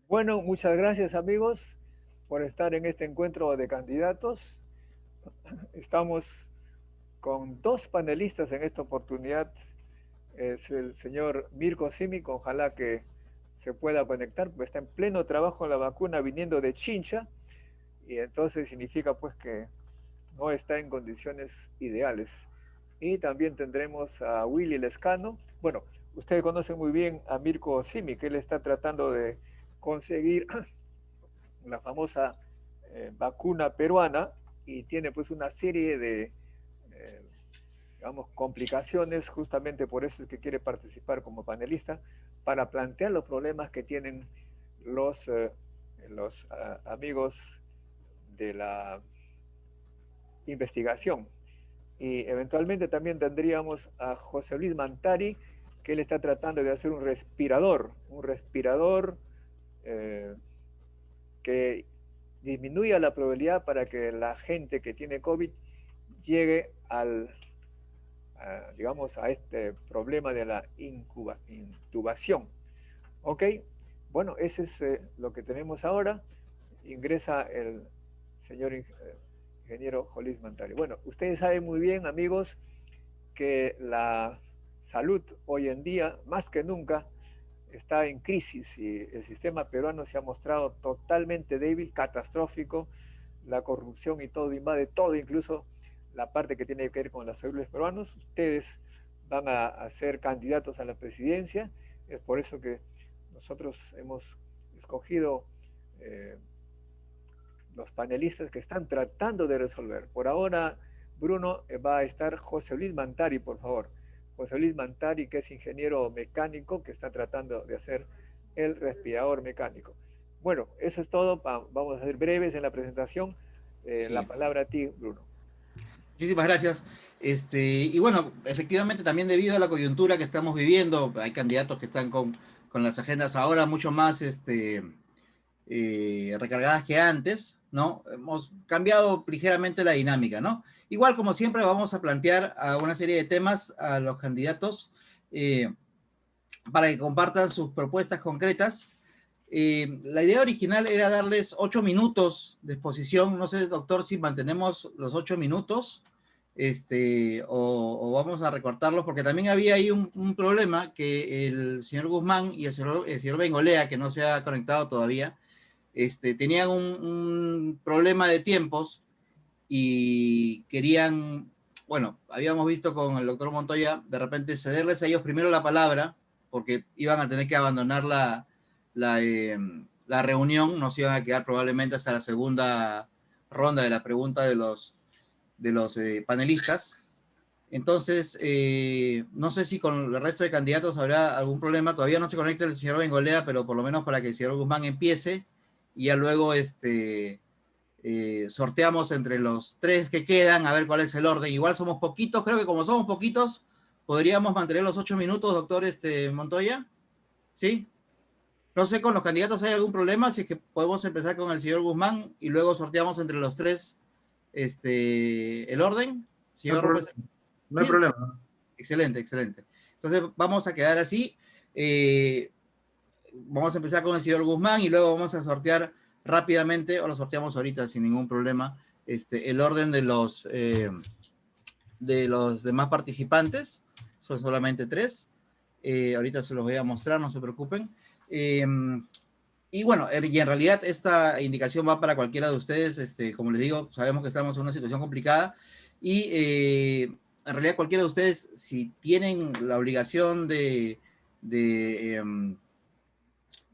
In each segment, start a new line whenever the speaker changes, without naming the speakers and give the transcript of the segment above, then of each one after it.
Bueno, muchas gracias amigos por estar en este encuentro de candidatos. Estamos con dos panelistas en esta oportunidad. Es el señor Mirko Simic, ojalá que se pueda conectar, porque está en pleno trabajo en la vacuna viniendo de Chincha y entonces significa pues que no está en condiciones ideales. Y también tendremos a Willy Lescano. Bueno, ustedes conocen muy bien a Mirko Simic, él está tratando de conseguir la famosa vacuna peruana y tiene pues una serie de, eh, digamos, complicaciones, justamente por eso es que quiere participar como panelista, para plantear los problemas que tienen los amigos de la investigación. Y eventualmente también tendríamos a José Luis Mantari, que él está tratando de hacer un respirador eh, que disminuya la probabilidad para que la gente que tiene COVID llegue digamos, a este problema de la intubación. ¿Ok? Bueno, ese es lo que tenemos ahora. Ingresa el señor ingeniero Jolis Mantari. Bueno, ustedes saben muy bien, amigos, que la salud hoy en día, más que nunca, está en crisis y el sistema peruano se ha mostrado totalmente débil, catastrófico. La corrupción y todo invade todo, incluso la parte que tiene que ver con las células peruanos. Ustedes van a ser candidatos a la presidencia, es por eso que nosotros hemos escogido eh, los panelistas que están tratando de resolver. Por ahora, Bruno, va a estar José Luis Mantari, por favor. José Luis Mantari, que es ingeniero mecánico, que está tratando de hacer el respirador mecánico. Bueno, eso es todo. Vamos a ser breves en la presentación. La
Sí,
palabra a ti, Bruno.
muchísimas gracias. Y bueno, efectivamente también debido a la coyuntura que estamos viviendo, hay candidatos que están con las agendas ahora mucho más recargadas que antes, ¿no? Hemos cambiado ligeramente la dinámica, ¿no? Igual como siempre vamos a plantear a una serie de temas a los candidatos eh, para que compartan sus propuestas concretas. La idea original era darles 8 minutos de exposición. No sé, doctor, si mantenemos los 8 minutos o vamos a recortarlos, porque también había ahí un problema que el señor Guzmán y el señor Bengolea, que no se ha conectado todavía, tenían un problema de tiempos y querían, bueno, habíamos visto con el doctor Montoya, de repente cederles a ellos primero la palabra, porque iban a tener que abandonar la reunión, nos iban a quedar probablemente hasta la segunda ronda de la pregunta de los panelistas. Entonces, no sé si con el resto de candidatos habrá algún problema. Todavía no se conecta el señor Bengolea, pero por lo menos para que el señor Guzmán empiece y ya luego sorteamos entre los tres que quedan a ver cuál es el orden. Igual somos poquitos, creo que como somos poquitos, podríamos mantener los 8 minutos, doctor Montoya. ¿Sí? No sé, con los candidatos hay algún problema, si es que podemos empezar con el señor Guzmán y luego sorteamos entre los tres el orden.
No hay
Señor
problema.
representante.
No hay
Bien,
problema.
excelente, excelente. Entonces vamos a quedar así. Vamos a empezar con el señor Guzmán y luego vamos a sortear rápidamente, o lo sorteamos ahorita sin ningún problema, el orden de los demás participantes. Son solamente tres. Ahorita se los voy a mostrar, no se preocupen. Y bueno, y en realidad esta indicación va para cualquiera de ustedes. Como les digo, sabemos que estamos en una situación complicada y en realidad cualquiera de ustedes, si tienen la obligación de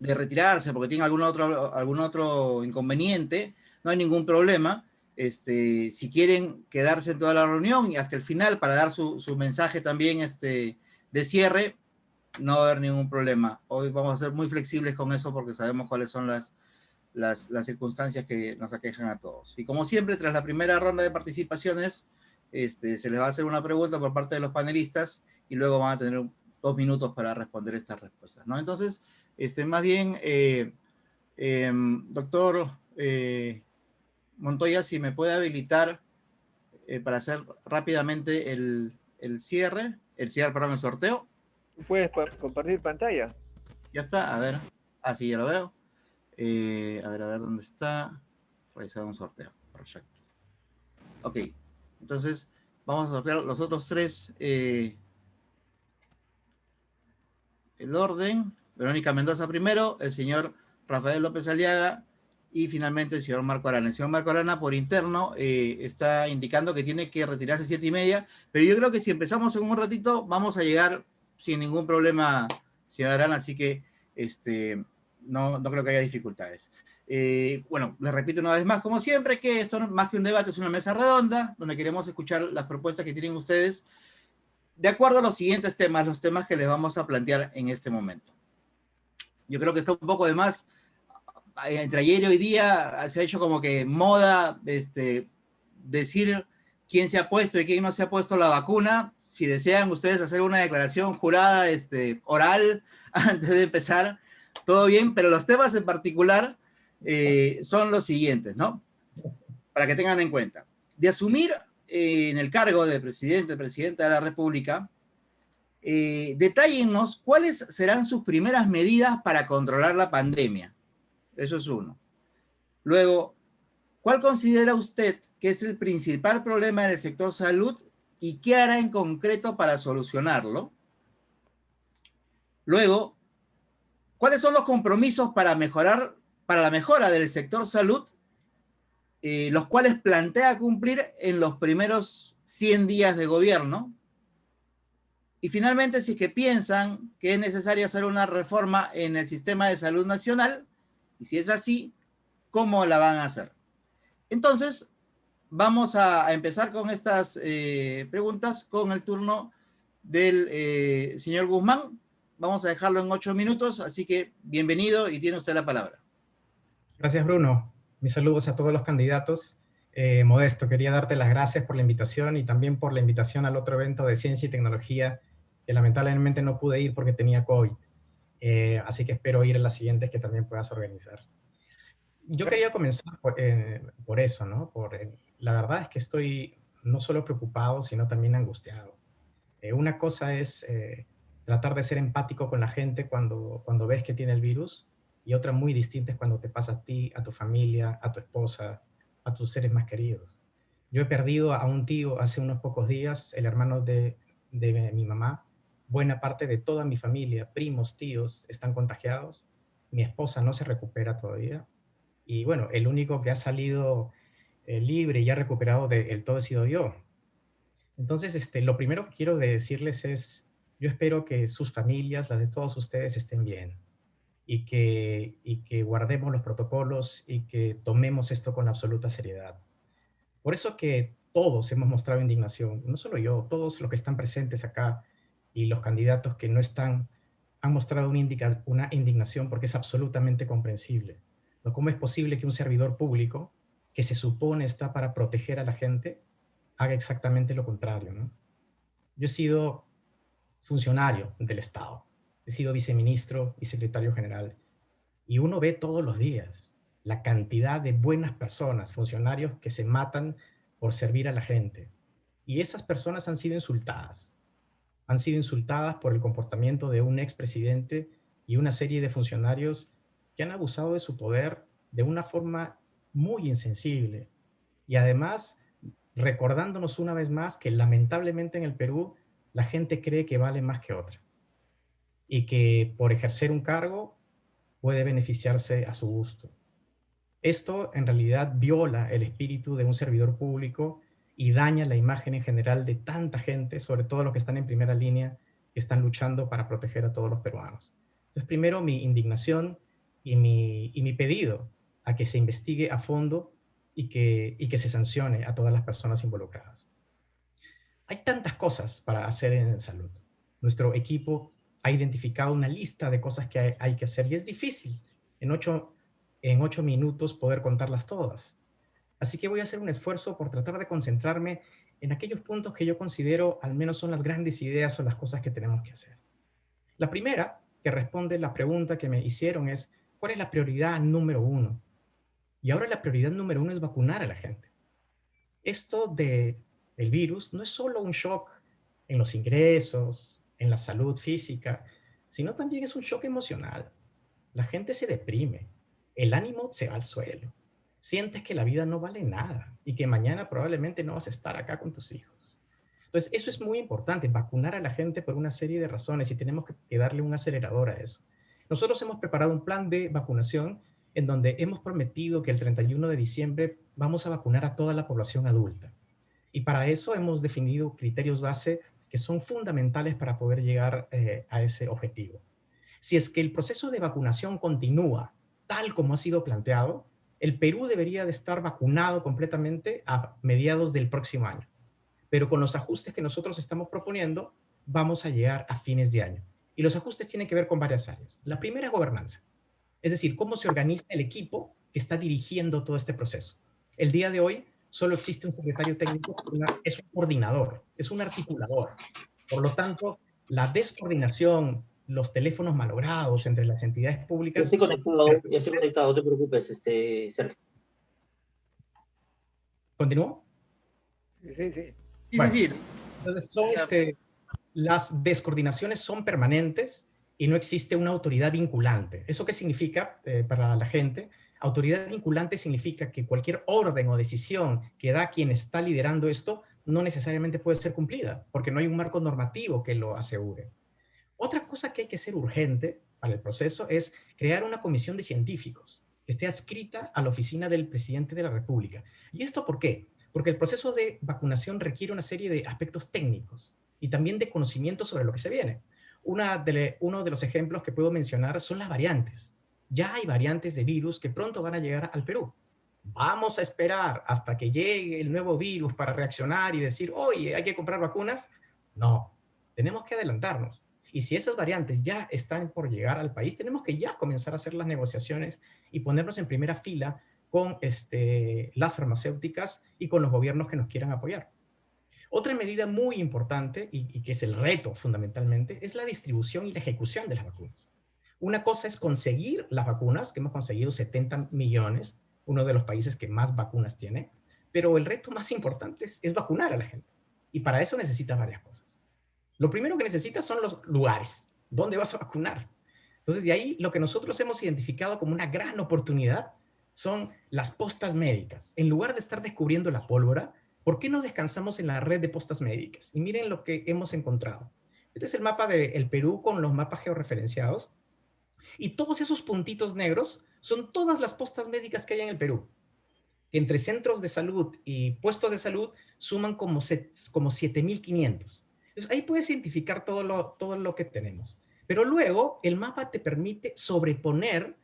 retirarse porque tienen algún otro inconveniente, no hay ningún problema. Si quieren quedarse en toda la reunión y hasta el final para dar su mensaje también de cierre, no va a haber ningún problema. Hoy vamos a ser muy flexibles con eso porque sabemos cuáles son las circunstancias que nos aquejan a todos. Y como siempre, tras la primera ronda de participaciones, se les va a hacer una pregunta por parte de los panelistas y luego van a tener 2 minutos para responder estas respuestas, ¿no? Entonces, más bien, doctor Montoya, si me puede habilitar para hacer rápidamente perdón, el sorteo.
¿Puedes compartir pantalla?
Ya está, a ver. Así ya lo veo. A ver, ¿dónde está? Realizar un sorteo. Perfecto. Ok, entonces vamos a sortear los otros tres. El orden. Verónica Mendoza primero, el señor Rafael López Aliaga y finalmente el señor Marco Arana. El señor Marco Arana por interno está indicando que tiene que retirarse 7:30, pero yo creo que si empezamos en un ratito vamos a llegar sin ningún problema, señor Arana, así que no creo que haya dificultades. Bueno, les repito una vez más, como siempre, que esto no, más que un debate, es una mesa redonda, donde queremos escuchar las propuestas que tienen ustedes de acuerdo a los siguientes temas, los temas que les vamos a plantear en este momento. Yo creo que está un poco de más, entre ayer y hoy día se ha hecho como que moda decir quién se ha puesto y quién no se ha puesto la vacuna. Si desean ustedes hacer una declaración jurada, oral, antes de empezar, todo bien, pero los temas en particular son los siguientes, ¿no? Para que tengan en cuenta. De asumir en el cargo de presidenta de la República, detállenos cuáles serán sus primeras medidas para controlar la pandemia. Eso es uno. Luego, ¿cuál considera usted que es el principal problema en el sector salud y qué hará en concreto para solucionarlo? Luego, ¿cuáles son los compromisos para la mejora del sector salud, los cuales plantea cumplir en los primeros 100 días de gobierno? Y finalmente, si es que piensan que es necesario hacer una reforma en el sistema de salud nacional, y si es así, ¿cómo la van a hacer? Entonces, vamos a empezar con estas preguntas con el turno del señor Guzmán. Vamos a dejarlo en 8 minutos, así que bienvenido y tiene usted la palabra.
Gracias, Bruno. Mis saludos a todos los candidatos. Modesto, quería darte las gracias por la invitación y también por la invitación al otro evento de ciencia y tecnología, que lamentablemente no pude ir porque tenía COVID. Así que espero ir a las siguientes que también puedas organizar. Yo quería comenzar por eso, ¿no? La verdad es que estoy no solo preocupado, sino también angustiado. Una cosa es tratar de ser empático con la gente cuando ves que tiene el virus, y otra muy distinta es cuando te pasa a ti, a tu familia, a tu esposa, a tus seres más queridos. Yo he perdido a un tío hace unos pocos días, el hermano de mi mamá. Buena parte de toda mi familia, primos, tíos, están contagiados. Mi esposa no se recupera todavía. Y bueno, el único que ha salido libre y ha recuperado del todo he sido yo. Entonces, lo primero que quiero decirles es, yo espero que sus familias, las de todos ustedes, estén bien y que guardemos los protocolos y que tomemos esto con absoluta seriedad. Por eso que todos hemos mostrado indignación, no solo yo, todos los que están presentes acá y los candidatos que no están, han mostrado una indignación porque es absolutamente comprensible. ¿No? ¿Cómo es posible que un servidor público, que se supone está para proteger a la gente, haga exactamente lo contrario, ¿no? Yo he sido funcionario del Estado, he sido viceministro y secretario general, y uno ve todos los días la cantidad de buenas personas, funcionarios que se matan por servir a la gente. Y esas personas han sido insultadas por el comportamiento de un expresidente y una serie de funcionarios que han abusado de su poder de una forma muy insensible. Y además, recordándonos una vez más que lamentablemente en el Perú la gente cree que vale más que otra y que por ejercer un cargo puede beneficiarse a su gusto. Esto en realidad viola el espíritu de un servidor público y daña la imagen en general de tanta gente, sobre todo los que están en primera línea, que están luchando para proteger a todos los peruanos. Entonces, primero mi indignación y mi pedido a que se investigue a fondo y que se sancione a todas las personas involucradas. Hay tantas cosas para hacer en salud. Nuestro equipo ha identificado una lista de cosas que hay que hacer y es difícil en 8 minutos poder contarlas todas. Así que voy a hacer un esfuerzo por tratar de concentrarme en aquellos puntos que yo considero al menos son las grandes ideas o las cosas que tenemos que hacer. La primera, que responde la pregunta que me hicieron, es ¿cuál es la prioridad número 1? Y ahora la prioridad número 1 es vacunar a la gente. Esto del virus no es solo un shock en los ingresos, en la salud física, sino también es un shock emocional. La gente se deprime. el ánimo se va al suelo. Sientes que la vida no vale nada y que mañana probablemente no vas a estar acá con tus hijos. Entonces, eso es muy importante, vacunar a la gente por una serie de razones y tenemos que darle un acelerador a eso. Nosotros hemos preparado un plan de vacunación en donde hemos prometido que el 31 de diciembre vamos a vacunar a toda la población adulta. Y para eso hemos definido criterios base que son fundamentales para poder llegar a ese objetivo. Si es que el proceso de vacunación continúa tal como ha sido planteado, el Perú debería de estar vacunado completamente a mediados del próximo año. Pero con los ajustes que nosotros estamos proponiendo, vamos a llegar a fines de año. Y los ajustes tienen que ver con varias áreas. La primera es gobernanza. Es decir, cómo se organiza el equipo que está dirigiendo todo este proceso. El día de hoy solo existe un secretario técnico, es un coordinador, es un articulador. Por lo tanto, la descoordinación, los teléfonos malogrados entre las entidades públicas...
Ya estoy conectado, no te preocupes, Sergio.
¿Continúo?
Sí, sí.
Bueno,
sí.
entonces las descoordinaciones son permanentes y no existe una autoridad vinculante. ¿Eso qué significa para la gente? Autoridad vinculante significa que cualquier orden o decisión que da quien está liderando esto no necesariamente puede ser cumplida, porque no hay un marco normativo que lo asegure. Otra cosa que hay que ser urgente para el proceso es crear una comisión de científicos que esté adscrita a la oficina del presidente de la República. ¿Y esto por qué? Porque el proceso de vacunación requiere una serie de aspectos técnicos y también de conocimiento sobre lo que se viene. Uno de los ejemplos que puedo mencionar son las variantes. Ya hay variantes de virus que pronto van a llegar al Perú. ¿Vamos a esperar hasta que llegue el nuevo virus para reaccionar y decir, oye, hay que comprar vacunas? No, tenemos que adelantarnos. Y si esas variantes ya están por llegar al país, tenemos que ya comenzar a hacer las negociaciones y ponernos en primera fila con las farmacéuticas y con los gobiernos que nos quieran apoyar. Otra medida muy importante, y que es el reto fundamentalmente, es la distribución y la ejecución de las vacunas. Una cosa es conseguir las vacunas, que hemos conseguido 70 millones, uno de los países que más vacunas tiene, pero el reto más importante es vacunar a la gente. Y para eso necesitas varias cosas. Lo primero que necesitas son los lugares. ¿Dónde vas a vacunar? Entonces, de ahí lo que nosotros hemos identificado como una gran oportunidad son las postas médicas. En lugar de estar descubriendo la pólvora, ¿por qué no descansamos en la red de postas médicas? Y miren lo que hemos encontrado. Este es el mapa del Perú con los mapas georreferenciados. Y todos esos puntitos negros son todas las postas médicas que hay en el Perú. Que entre centros de salud y puestos de salud suman como 7.500. Entonces, ahí puedes identificar todo lo que tenemos. Pero luego, el mapa te permite sobreponer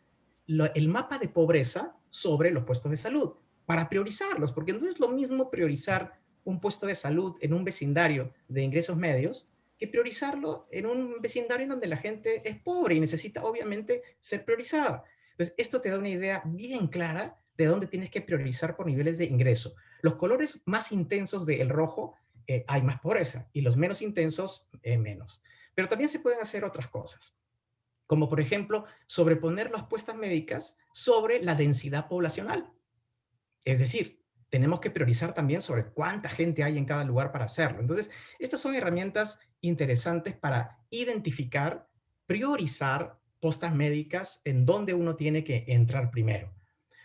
el mapa de pobreza sobre los puestos de salud para priorizarlos, porque no es lo mismo priorizar un puesto de salud en un vecindario de ingresos medios que priorizarlo en un vecindario en donde la gente es pobre y necesita, obviamente, ser priorizada. Entonces, esto te da una idea bien clara de dónde tienes que priorizar por niveles de ingreso. Los colores más intensos del rojo, hay más pobreza, y los menos intensos, menos. Pero también se pueden hacer otras cosas, como por ejemplo, sobreponer las puestas médicas sobre la densidad poblacional. Es decir, tenemos que priorizar también sobre cuánta gente hay en cada lugar para hacerlo. Entonces, estas son herramientas interesantes para identificar, priorizar postas médicas en donde uno tiene que entrar primero.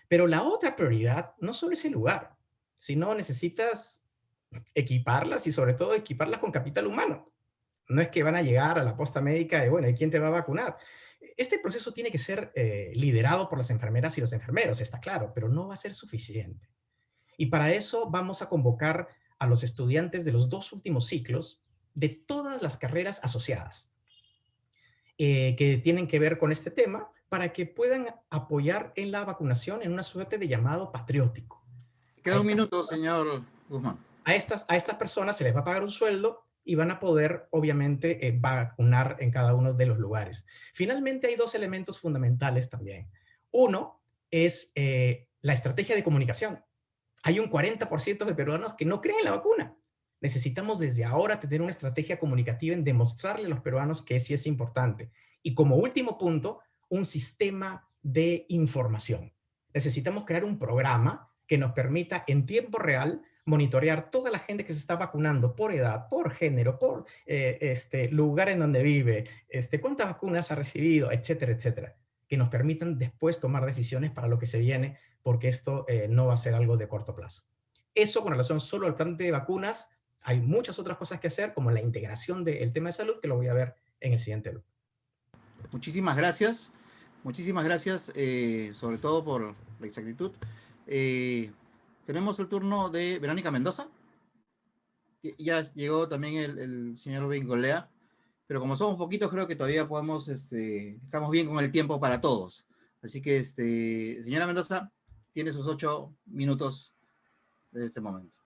Pero la otra prioridad no solo es el lugar, sino necesitas equiparlas y sobre todo equiparlas con capital humano. No es que van a llegar a la posta médica y bueno, ¿y quién te va a vacunar? Este proceso tiene que ser liderado por las enfermeras y los enfermeros, está claro, pero no va a ser suficiente. Y para eso vamos a convocar a los estudiantes de los 2 últimos ciclos de todas las carreras asociadas que tienen que ver con este tema para que puedan apoyar en la vacunación en una suerte de llamado patriótico.
Queda un minuto, señor Guzmán.
A estas personas se les va a pagar un sueldo y van a poder, obviamente, vacunar en cada uno de los lugares. Finalmente, hay 2 elementos fundamentales también. Uno es la estrategia de comunicación. Hay un 40% de peruanos que no creen en la vacuna. Necesitamos desde ahora tener una estrategia comunicativa en demostrarle a los peruanos que sí es importante. Y como último punto, un sistema de información. Necesitamos crear un programa que nos permita en tiempo real monitorear toda la gente que se está vacunando por edad, por género, por lugar en donde vive, cuántas vacunas ha recibido, etcétera, etcétera. que nos permitan después tomar decisiones para lo que se viene, porque esto no va a ser algo de corto plazo. Eso con relación solo al plan de vacunas. Hay muchas otras cosas que hacer, como la integración del tema de salud, que lo voy a ver en el siguiente bloque.
Muchísimas gracias. Muchísimas gracias, sobre todo por la exactitud. Tenemos el turno de Verónica Mendoza. Ya llegó también el señor Bengolea, pero como somos poquitos, creo que todavía podemos, estamos bien con el tiempo para todos. Así que, señora Mendoza, tiene sus 8 minutos desde este momento.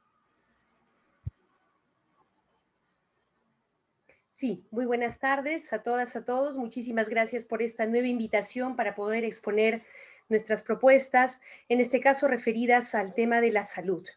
Sí, muy buenas tardes a todas, a todos. Muchísimas gracias por esta nueva invitación para poder exponer nuestras propuestas, en este caso referidas al tema de la salud.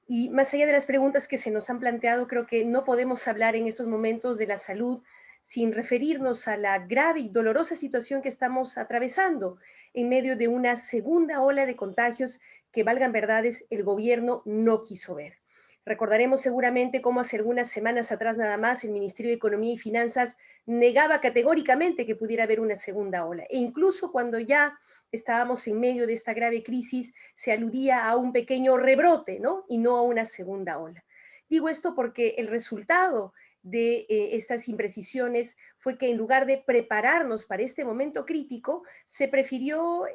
Y más allá de las preguntas que se nos han planteado, creo que no podemos hablar en estos momentos de la salud sin referirnos a la grave y dolorosa situación que estamos atravesando en medio de una segunda ola de contagios que, valgan verdades, el gobierno no quiso ver. Recordaremos seguramente cómo hace algunas semanas atrás nada más el Ministerio de Economía y Finanzas negaba categóricamente que pudiera haber una segunda ola. E incluso cuando ya estábamos en medio de esta grave crisis, se aludía a un pequeño rebrote, ¿no? Y no a una segunda ola. Digo esto porque el resultado de estas imprecisiones fue que en lugar de prepararnos para este momento crítico, se prefirió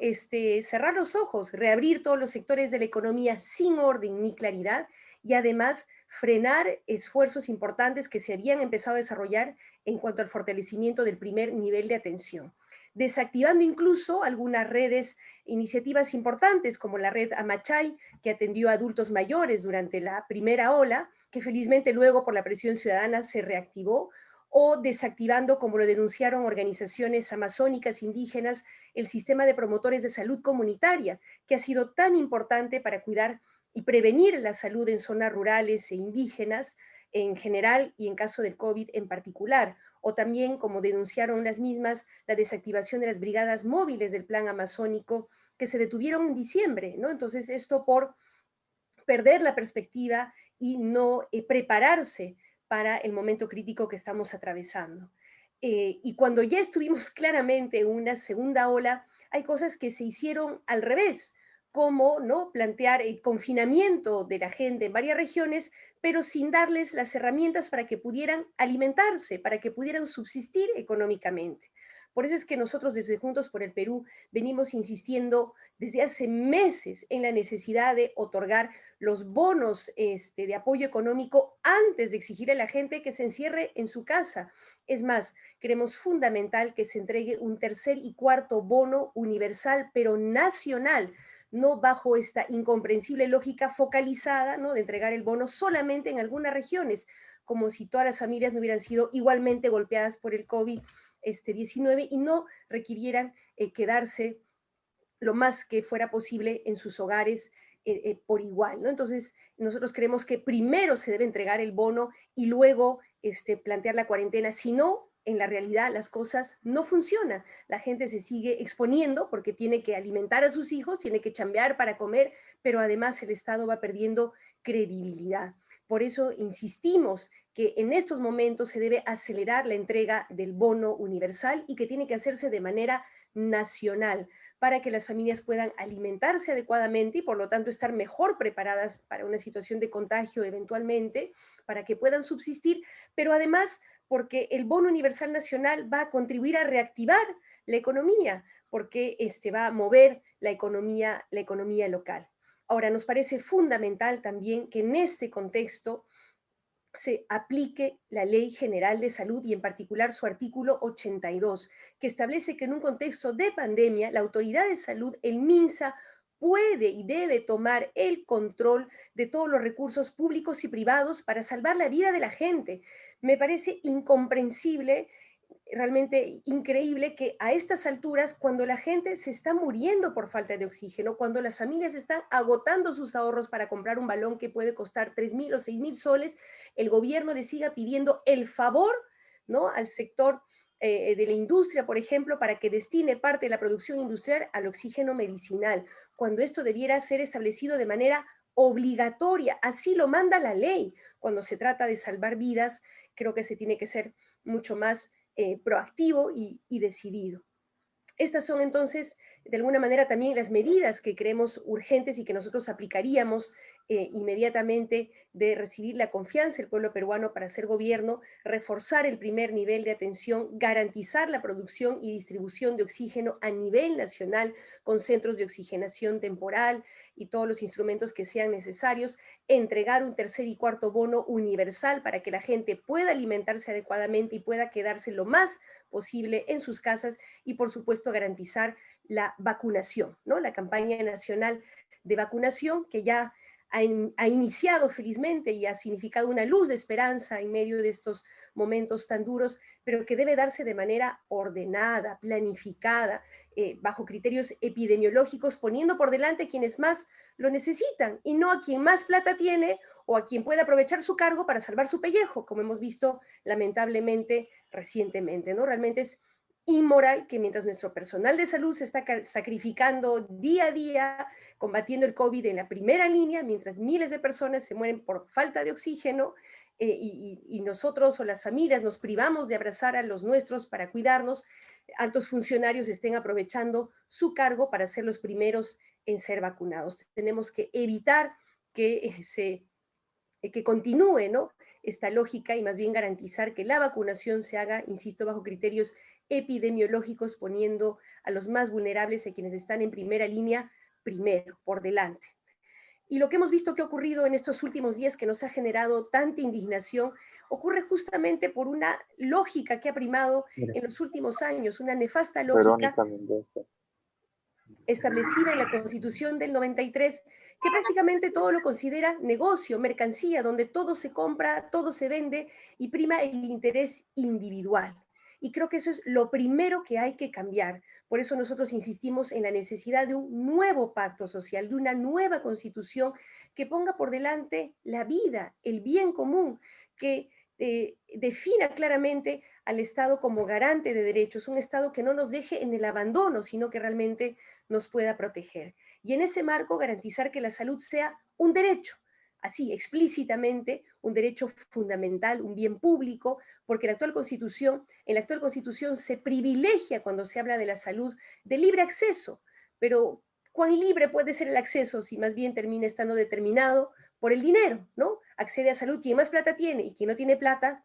cerrar los ojos, reabrir todos los sectores de la economía sin orden ni claridad, y además frenar esfuerzos importantes que se habían empezado a desarrollar en cuanto al fortalecimiento del primer nivel de atención, desactivando incluso algunas redes, iniciativas importantes como la red Amachay, que atendió a adultos mayores durante la primera ola, que felizmente luego por la presión ciudadana se reactivó, o desactivando, como lo denunciaron organizaciones amazónicas indígenas, el sistema de promotores de salud comunitaria, que ha sido tan importante para cuidar y prevenir la salud en zonas rurales e indígenas en general y en caso del COVID en particular, o también, como denunciaron las mismas, la desactivación de las brigadas móviles del Plan Amazónico que se detuvieron en diciembre, ¿no? Entonces, esto por perder la perspectiva y no prepararse para el momento crítico que estamos atravesando. Y cuando ya estuvimos claramente en una segunda ola, hay cosas que se hicieron al revés, como ¿no? plantear el confinamiento de la gente en varias regiones, pero sin darles las herramientas para que pudieran alimentarse, para que pudieran subsistir económicamente. Por eso es que nosotros desde Juntos por el Perú venimos insistiendo desde hace meses en la necesidad de otorgar los bonos de apoyo económico antes de exigir a la gente que se encierre en su casa. Es más, creemos fundamental que se entregue un tercer y cuarto bono universal, pero nacional, no bajo esta incomprensible lógica focalizada, ¿no? de entregar el bono solamente en algunas regiones, como si todas las familias no hubieran sido igualmente golpeadas por el COVID-19 y no requirieran quedarse lo más que fuera posible en sus hogares por igual, ¿no? Entonces, nosotros creemos que primero se debe entregar el bono y luego plantear la cuarentena, si no, en la realidad las cosas no funcionan. La gente se sigue exponiendo porque tiene que alimentar a sus hijos, tiene que chambear para comer, pero además el Estado va perdiendo credibilidad. Por eso insistimos que en estos momentos se debe acelerar la entrega del bono universal y que tiene que hacerse de manera nacional para que las familias puedan alimentarse adecuadamente y por lo tanto estar mejor preparadas para una situación de contagio eventualmente, para que puedan subsistir, pero además porque el bono universal nacional va a contribuir a reactivar la economía, porque va a mover la economía local. Ahora, nos parece fundamental también que en este contexto se aplique la Ley General de Salud y en particular su artículo 82, que establece que en un contexto de pandemia, la Autoridad de Salud, el MINSA, puede y debe tomar el control de todos los recursos públicos y privados para salvar la vida de la gente. Me parece incomprensible, realmente increíble que a estas alturas, cuando la gente se está muriendo por falta de oxígeno, cuando las familias están agotando sus ahorros para comprar un balón que puede costar 3.000 o 6.000 soles, el gobierno le siga pidiendo el favor, ¿no? al sector de la industria, por ejemplo, para que destine parte de la producción industrial al oxígeno medicinal, cuando esto debiera ser establecido de manera obligatoria. Así lo manda la ley. Cuando se trata de salvar vidas, creo que se tiene que ser mucho más proactivo y decidido. Estas son entonces, de alguna manera, también las medidas que creemos urgentes y que nosotros aplicaríamos inmediatamente de recibir la confianza del pueblo peruano para hacer gobierno, reforzar el primer nivel de atención, garantizar la producción y distribución de oxígeno a nivel nacional con centros de oxigenación temporal y todos los instrumentos que sean necesarios, entregar un tercer y cuarto bono universal para que la gente pueda alimentarse adecuadamente y pueda quedarse lo más posible en sus casas y, por supuesto, garantizar la vacunación, ¿no? La campaña nacional de vacunación que ya ha iniciado felizmente y ha significado una luz de esperanza en medio de estos momentos tan duros, pero que debe darse de manera ordenada, planificada, bajo criterios epidemiológicos, poniendo por delante a quienes más lo necesitan y no a quien más plata tiene o a quien puede aprovechar su cargo para salvar su pellejo, como hemos visto lamentablemente recientemente, ¿no? Realmente es inmoral que mientras nuestro personal de salud se está sacrificando día a día, combatiendo el COVID en la primera línea, mientras miles de personas se mueren por falta de oxígeno, y nosotros o las familias nos privamos de abrazar a los nuestros para cuidarnos, altos funcionarios estén aprovechando su cargo para ser los primeros en ser vacunados. Tenemos que evitar que que continúe, ¿no?, esta lógica y más bien garantizar que la vacunación se haga, insisto, bajo criterios epidemiológicos, poniendo a los más vulnerables, a quienes están en primera línea, primero, por delante. Y lo que hemos visto que ha ocurrido en estos últimos días, que nos ha generado tanta indignación, ocurre justamente por una lógica que ha primado en los últimos años, una nefasta lógica establecida en la Constitución del 93, que prácticamente todo lo considera negocio, mercancía, donde todo se compra, todo se vende y prima el interés individual. Y creo que eso es lo primero que hay que cambiar. Por eso nosotros insistimos en la necesidad de un nuevo pacto social, de una nueva constitución que ponga por delante la vida, el bien común, que defina claramente al Estado como garante de derechos, un Estado que no nos deje en el abandono, sino que realmente nos pueda proteger. Y en ese marco garantizar que la salud sea un derecho, así explícitamente, un derecho fundamental, un bien público, porque en la actual Constitución se privilegia cuando se habla de la salud de libre acceso, pero ¿cuán libre puede ser el acceso si más bien termina estando determinado por el dinero, ¿no? Accede a salud quien más plata tiene y quien no tiene plata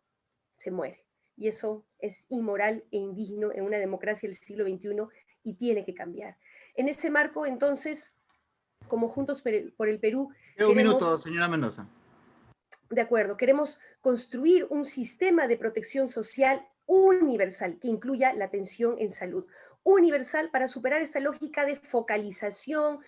se muere. Y eso es inmoral e indigno en una democracia del siglo XXI y tiene que cambiar. En ese marco, entonces, como Juntos por el Perú,
Un minuto, señora Mendoza.
De acuerdo, queremos construir un sistema de protección social universal que incluya la atención en salud, universal para superar esta lógica de focalización,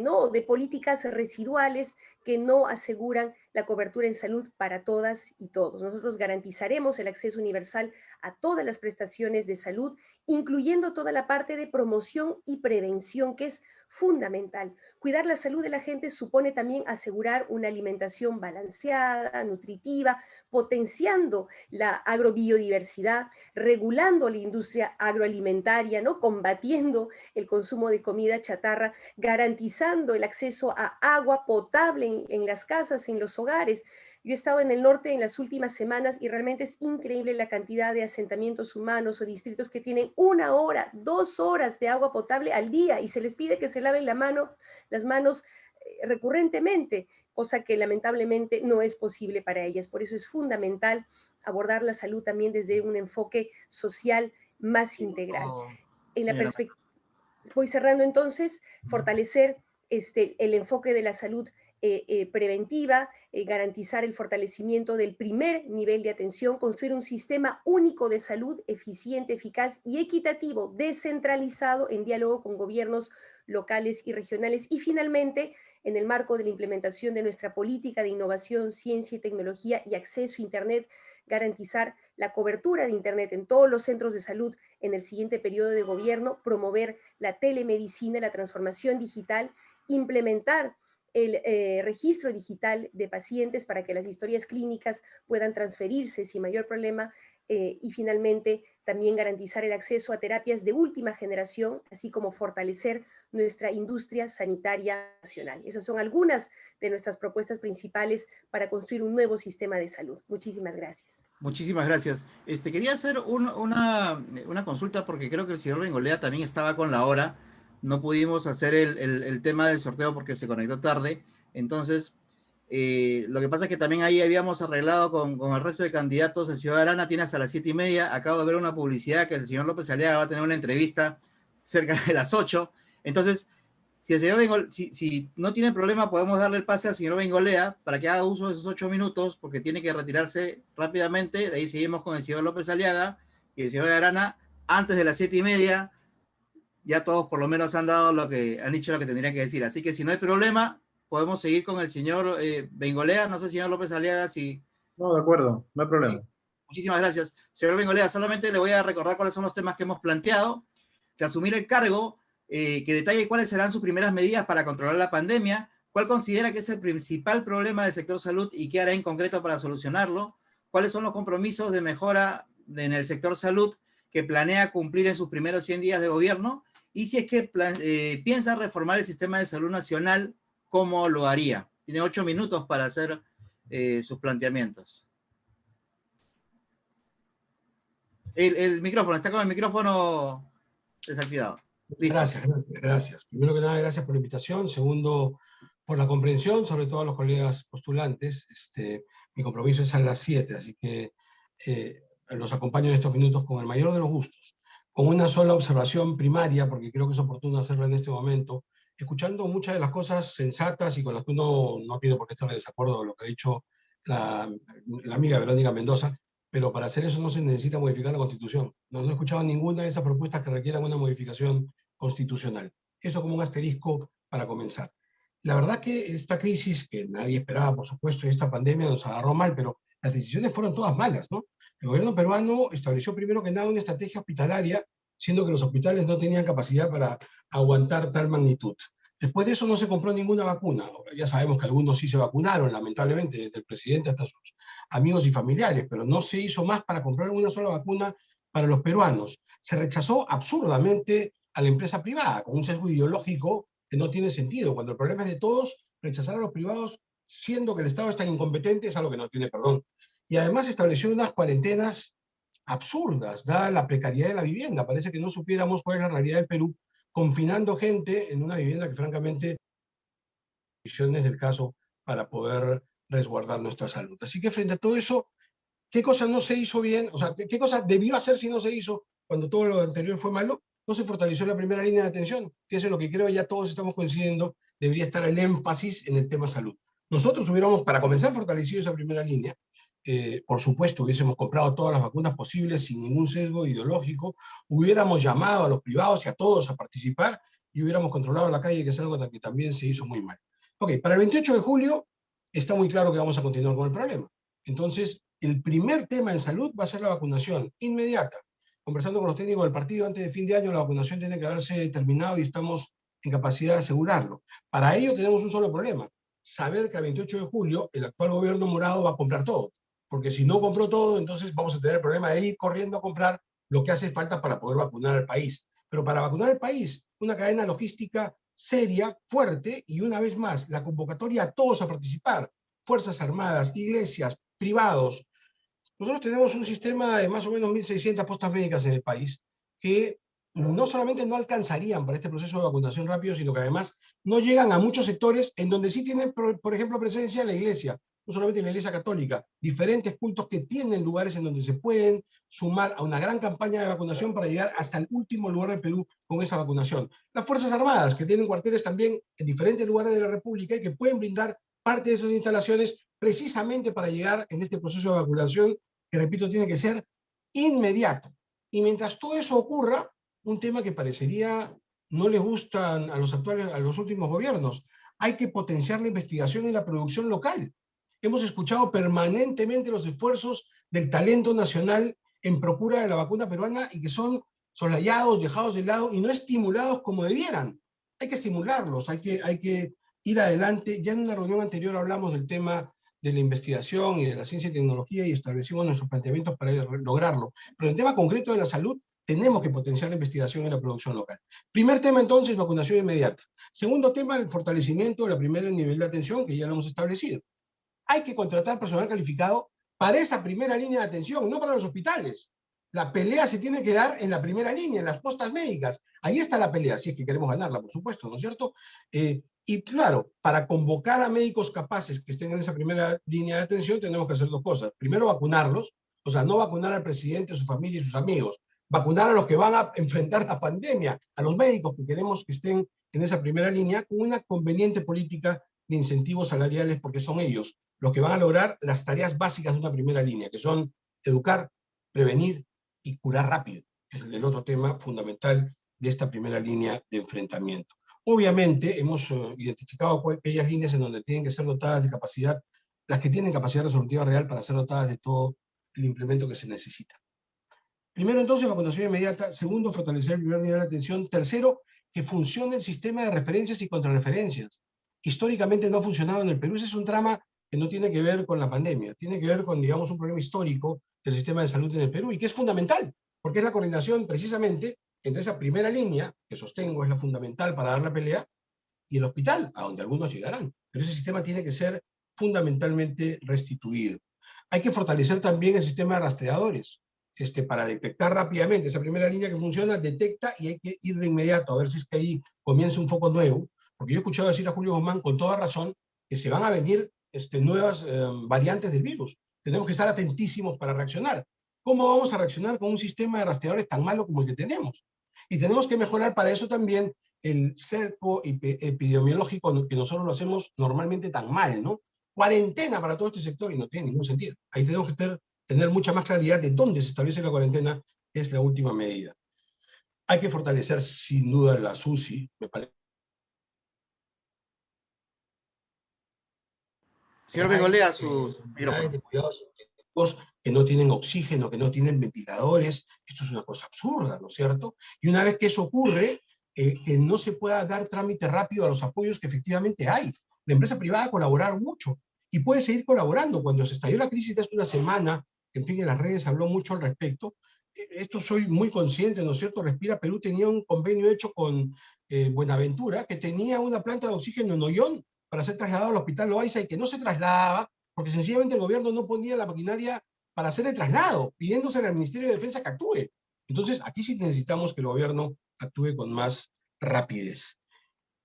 ¿no?, de políticas residuales que no aseguran la cobertura en salud para todas y todos. Nosotros garantizaremos el acceso universal a todas las prestaciones de salud, incluyendo toda la parte de promoción y prevención, que es fundamental. Cuidar la salud de la gente supone también asegurar una alimentación balanceada, nutritiva, potenciando la agrobiodiversidad, regulando la industria agroalimentaria, ¿no?, combatiendo el consumo de comida chatarra, garantizando el acceso a agua potable en las casas, en los hogares. Yo he estado en el norte en las últimas semanas y realmente es increíble la cantidad de asentamientos humanos o distritos que tienen 1 hora, 2 horas de agua potable al día y se les pide que se laven las manos recurrentemente, cosa que lamentablemente no es posible para ellas. Por eso es fundamental abordar la salud también desde un enfoque social más integral. En la perspectiva, voy cerrando entonces, fortalecer el enfoque de la salud preventiva, garantizar el fortalecimiento del primer nivel de atención, construir un sistema único de salud eficiente, eficaz y equitativo, descentralizado en diálogo con gobiernos locales y regionales. Y finalmente, en el marco de la implementación de nuestra política de innovación, ciencia y tecnología y acceso a Internet, garantizar la cobertura de Internet en todos los centros de salud en el siguiente periodo de gobierno, promover la telemedicina, la transformación digital, implementar el registro digital de pacientes para que las historias clínicas puedan transferirse sin mayor problema, y finalmente también garantizar el acceso a terapias de última generación, así como fortalecer nuestra industria sanitaria nacional. Esas son algunas de nuestras propuestas principales para construir un nuevo sistema de salud. Muchísimas gracias.
Muchísimas gracias. Quería hacer una consulta porque creo que el señor Bengolea también estaba con la hora. No pudimos hacer el tema del sorteo porque se conectó tarde. Entonces, lo que pasa es que también ahí habíamos arreglado con el resto de candidatos. El señor Arana tiene hasta las 7:30. Acabo de ver una publicidad que el señor López Aliaga va a tener una entrevista cerca de las 8. Entonces, si el señor si no tiene problema, podemos darle el pase al señor Bengolea para que haga uso de esos 8 minutos, porque tiene que retirarse rápidamente. De ahí seguimos con el señor López Aliaga y el señor Arana antes de las 7:30. Ya todos por lo menos han dicho lo que tendrían que decir. Así que si no hay problema, podemos seguir con el señor Bengolea. No sé, señor López Aliaga, si...
No, de acuerdo, no hay problema.
Sí. Muchísimas gracias. Señor Bengolea, solamente le voy a recordar cuáles son los temas que hemos planteado. De asumir el cargo, que detalle cuáles serán sus primeras medidas para controlar la pandemia, cuál considera que es el principal problema del sector salud y qué hará en concreto para solucionarlo, cuáles son los compromisos de mejora en el sector salud que planea cumplir en sus primeros 100 días de gobierno, y si es que piensa reformar el sistema de salud nacional, ¿cómo lo haría? Tiene 8 minutos para hacer sus planteamientos. El micrófono, está con el micrófono desactivado. Listo.
Gracias. Primero que nada, gracias por la invitación. Segundo, por la comprensión, sobre todo a los colegas postulantes. Mi compromiso es a las 7, así que los acompaño en estos minutos con el mayor de los gustos. Con una sola observación primaria, porque creo que es oportuno hacerlo en este momento, escuchando muchas de las cosas sensatas y con las que uno no tiene por qué estar de desacuerdo con lo que ha dicho la amiga Verónica Mendoza, pero para hacer eso no se necesita modificar la Constitución. No he escuchado ninguna de esas propuestas que requieran una modificación constitucional. Eso como un asterisco para comenzar. La verdad que esta crisis, que nadie esperaba, por supuesto, y esta pandemia nos agarró mal, pero las decisiones fueron todas malas, ¿no? El gobierno peruano estableció primero que nada una estrategia hospitalaria, siendo que los hospitales no tenían capacidad para aguantar tal magnitud. Después de eso no se compró ninguna vacuna. Ahora, ya sabemos que algunos sí se vacunaron, lamentablemente, desde el presidente hasta sus amigos y familiares, pero no se hizo más para comprar una sola vacuna para los peruanos. Se rechazó absurdamente a la empresa privada, con un sesgo ideológico que no tiene sentido. Cuando el problema es de todos, rechazar a los privados, siendo que el Estado es tan incompetente, es algo que no tiene perdón. Y además estableció unas cuarentenas absurdas, dada la precariedad de la vivienda. Parece que no supiéramos cuál es la realidad del Perú, confinando gente en una vivienda que francamente condiciones del caso para poder resguardar nuestra salud. Así que frente a todo eso, ¿qué cosa no se hizo bien? O sea, ¿qué cosa debió hacer si no se hizo cuando todo lo anterior fue malo? No se fortaleció la primera línea de atención, que es en lo que creo ya todos estamos coincidiendo, debería estar el énfasis en el tema salud. Nosotros hubiéramos, para comenzar, fortalecido esa primera línea. Por supuesto, hubiésemos comprado todas las vacunas posibles sin ningún sesgo ideológico, hubiéramos llamado a los privados y a todos a participar y hubiéramos controlado la calle, que es algo que también se hizo muy mal. Ok, para el 28 de julio está muy claro que vamos a continuar con el problema. Entonces, el primer tema en salud va a ser la vacunación inmediata. Conversando con los técnicos del partido, antes de fin de año la vacunación tiene que haberse terminado y estamos en capacidad de asegurarlo. Para ello tenemos un solo problema, saber que el 28 de julio el actual gobierno morado va a comprar todo, porque si no compró todo, entonces vamos a tener el problema de ir corriendo a comprar lo que hace falta para poder vacunar al país. Pero para vacunar al país, una cadena logística seria, fuerte, y una vez más, la convocatoria a todos a participar, Fuerzas Armadas, iglesias, privados. Nosotros tenemos un sistema de más o menos 1.600 postas médicas en el país que no solamente no alcanzarían para este proceso de vacunación rápido, sino que además no llegan a muchos sectores en donde sí tienen, por ejemplo, presencia la iglesia, no solamente la iglesia católica, diferentes puntos que tienen lugares en donde se pueden sumar a una gran campaña de vacunación para llegar hasta el último lugar del Perú con esa vacunación. Las Fuerzas Armadas, que tienen cuarteles también en diferentes lugares de la República y que pueden brindar parte de esas instalaciones precisamente para llegar en este proceso de vacunación, que repito, tiene que ser inmediato. Y mientras todo eso ocurra, un tema que parecería no les gusta a los últimos gobiernos, hay que potenciar la investigación y la producción local. Hemos escuchado permanentemente los esfuerzos del talento nacional en procura de la vacuna peruana y que son soslayados, dejados de lado y no estimulados como debieran. Hay que estimularlos, hay que ir adelante. Ya en una reunión anterior hablamos del tema de la investigación y de la ciencia y tecnología y establecimos nuestros planteamientos para lograrlo. Pero en el tema concreto de la salud, tenemos que potenciar la investigación y la producción local. Primer tema, entonces, vacunación inmediata. Segundo tema, el fortalecimiento de la primera nivel de atención, que ya lo hemos establecido. Hay que contratar personal calificado para esa primera línea de atención, no para los hospitales. La pelea se tiene que dar en la primera línea, en las postas médicas. Ahí está la pelea, si es que queremos ganarla, por supuesto, ¿no es cierto? Y claro, para convocar a médicos capaces que estén en esa primera línea de atención, tenemos que hacer dos cosas. Primero, vacunarlos, o sea, no vacunar al presidente, a su familia y sus amigos. Vacunar a los que van a enfrentar la pandemia, a los médicos que queremos que estén en esa primera línea, con una conveniente política de incentivos salariales, porque son ellos los que van a lograr las tareas básicas de una primera línea, que son educar, prevenir y curar rápido, que es el otro tema fundamental de esta primera línea de enfrentamiento. Obviamente hemos identificado aquellas líneas en donde tienen que ser dotadas de capacidad, las que tienen capacidad resolutiva real para ser dotadas de todo el implemento que se necesita. Primero, entonces, vacunación inmediata. Segundo, fortalecer el primer nivel de atención. Tercero, que funcione el sistema de referencias y contrarreferencias. Históricamente no ha funcionado en el Perú. Ese es un trama que no tiene que ver con la pandemia, tiene que ver con, digamos, un problema histórico del sistema de salud en el Perú y que es fundamental, porque es la coordinación precisamente entre esa primera línea, que sostengo es la fundamental para dar la pelea, y el hospital, a donde algunos llegarán. Pero ese sistema tiene que ser fundamentalmente restituido. Hay que fortalecer también el sistema de rastreadores, para detectar rápidamente esa primera línea que funciona, detecta y hay que ir de inmediato a ver si es que ahí comienza un foco nuevo, porque yo he escuchado decir a Julio Guzmán con toda razón que se van a venir nuevas variantes del virus. Tenemos que estar atentísimos para reaccionar. ¿Cómo vamos a reaccionar con un sistema de rastreadores tan malo como el que tenemos? Y tenemos que mejorar para eso también el cerco epidemiológico que nosotros lo hacemos normalmente tan mal, ¿no? Cuarentena para todo este sector y no tiene ningún sentido. Ahí tenemos que tener mucha más claridad de dónde se establece la cuarentena, que es la última medida. Hay que fortalecer sin duda la SUSI, me parece.
Señor Bengolea, sus
unidades de cuidados intensivos que no tienen oxígeno, que no tienen ventiladores. Esto es una cosa absurda, ¿no es cierto? Y una vez que eso ocurre, que no se pueda dar trámite rápido a los apoyos que efectivamente hay. La empresa privada ha colaborado mucho y puede seguir colaborando. Cuando se estalló la crisis de hace una semana, en fin, en las redes habló mucho al respecto. Esto soy muy consciente, ¿no es cierto? Respira Perú tenía un convenio hecho con Buenaventura, que tenía una planta de oxígeno en Ollón para ser trasladado al hospital Loaiza y que no se trasladaba porque sencillamente el gobierno no ponía la maquinaria para hacer el traslado, pidiéndose al Ministerio de Defensa que actúe. Entonces, aquí sí necesitamos que el gobierno actúe con más rapidez.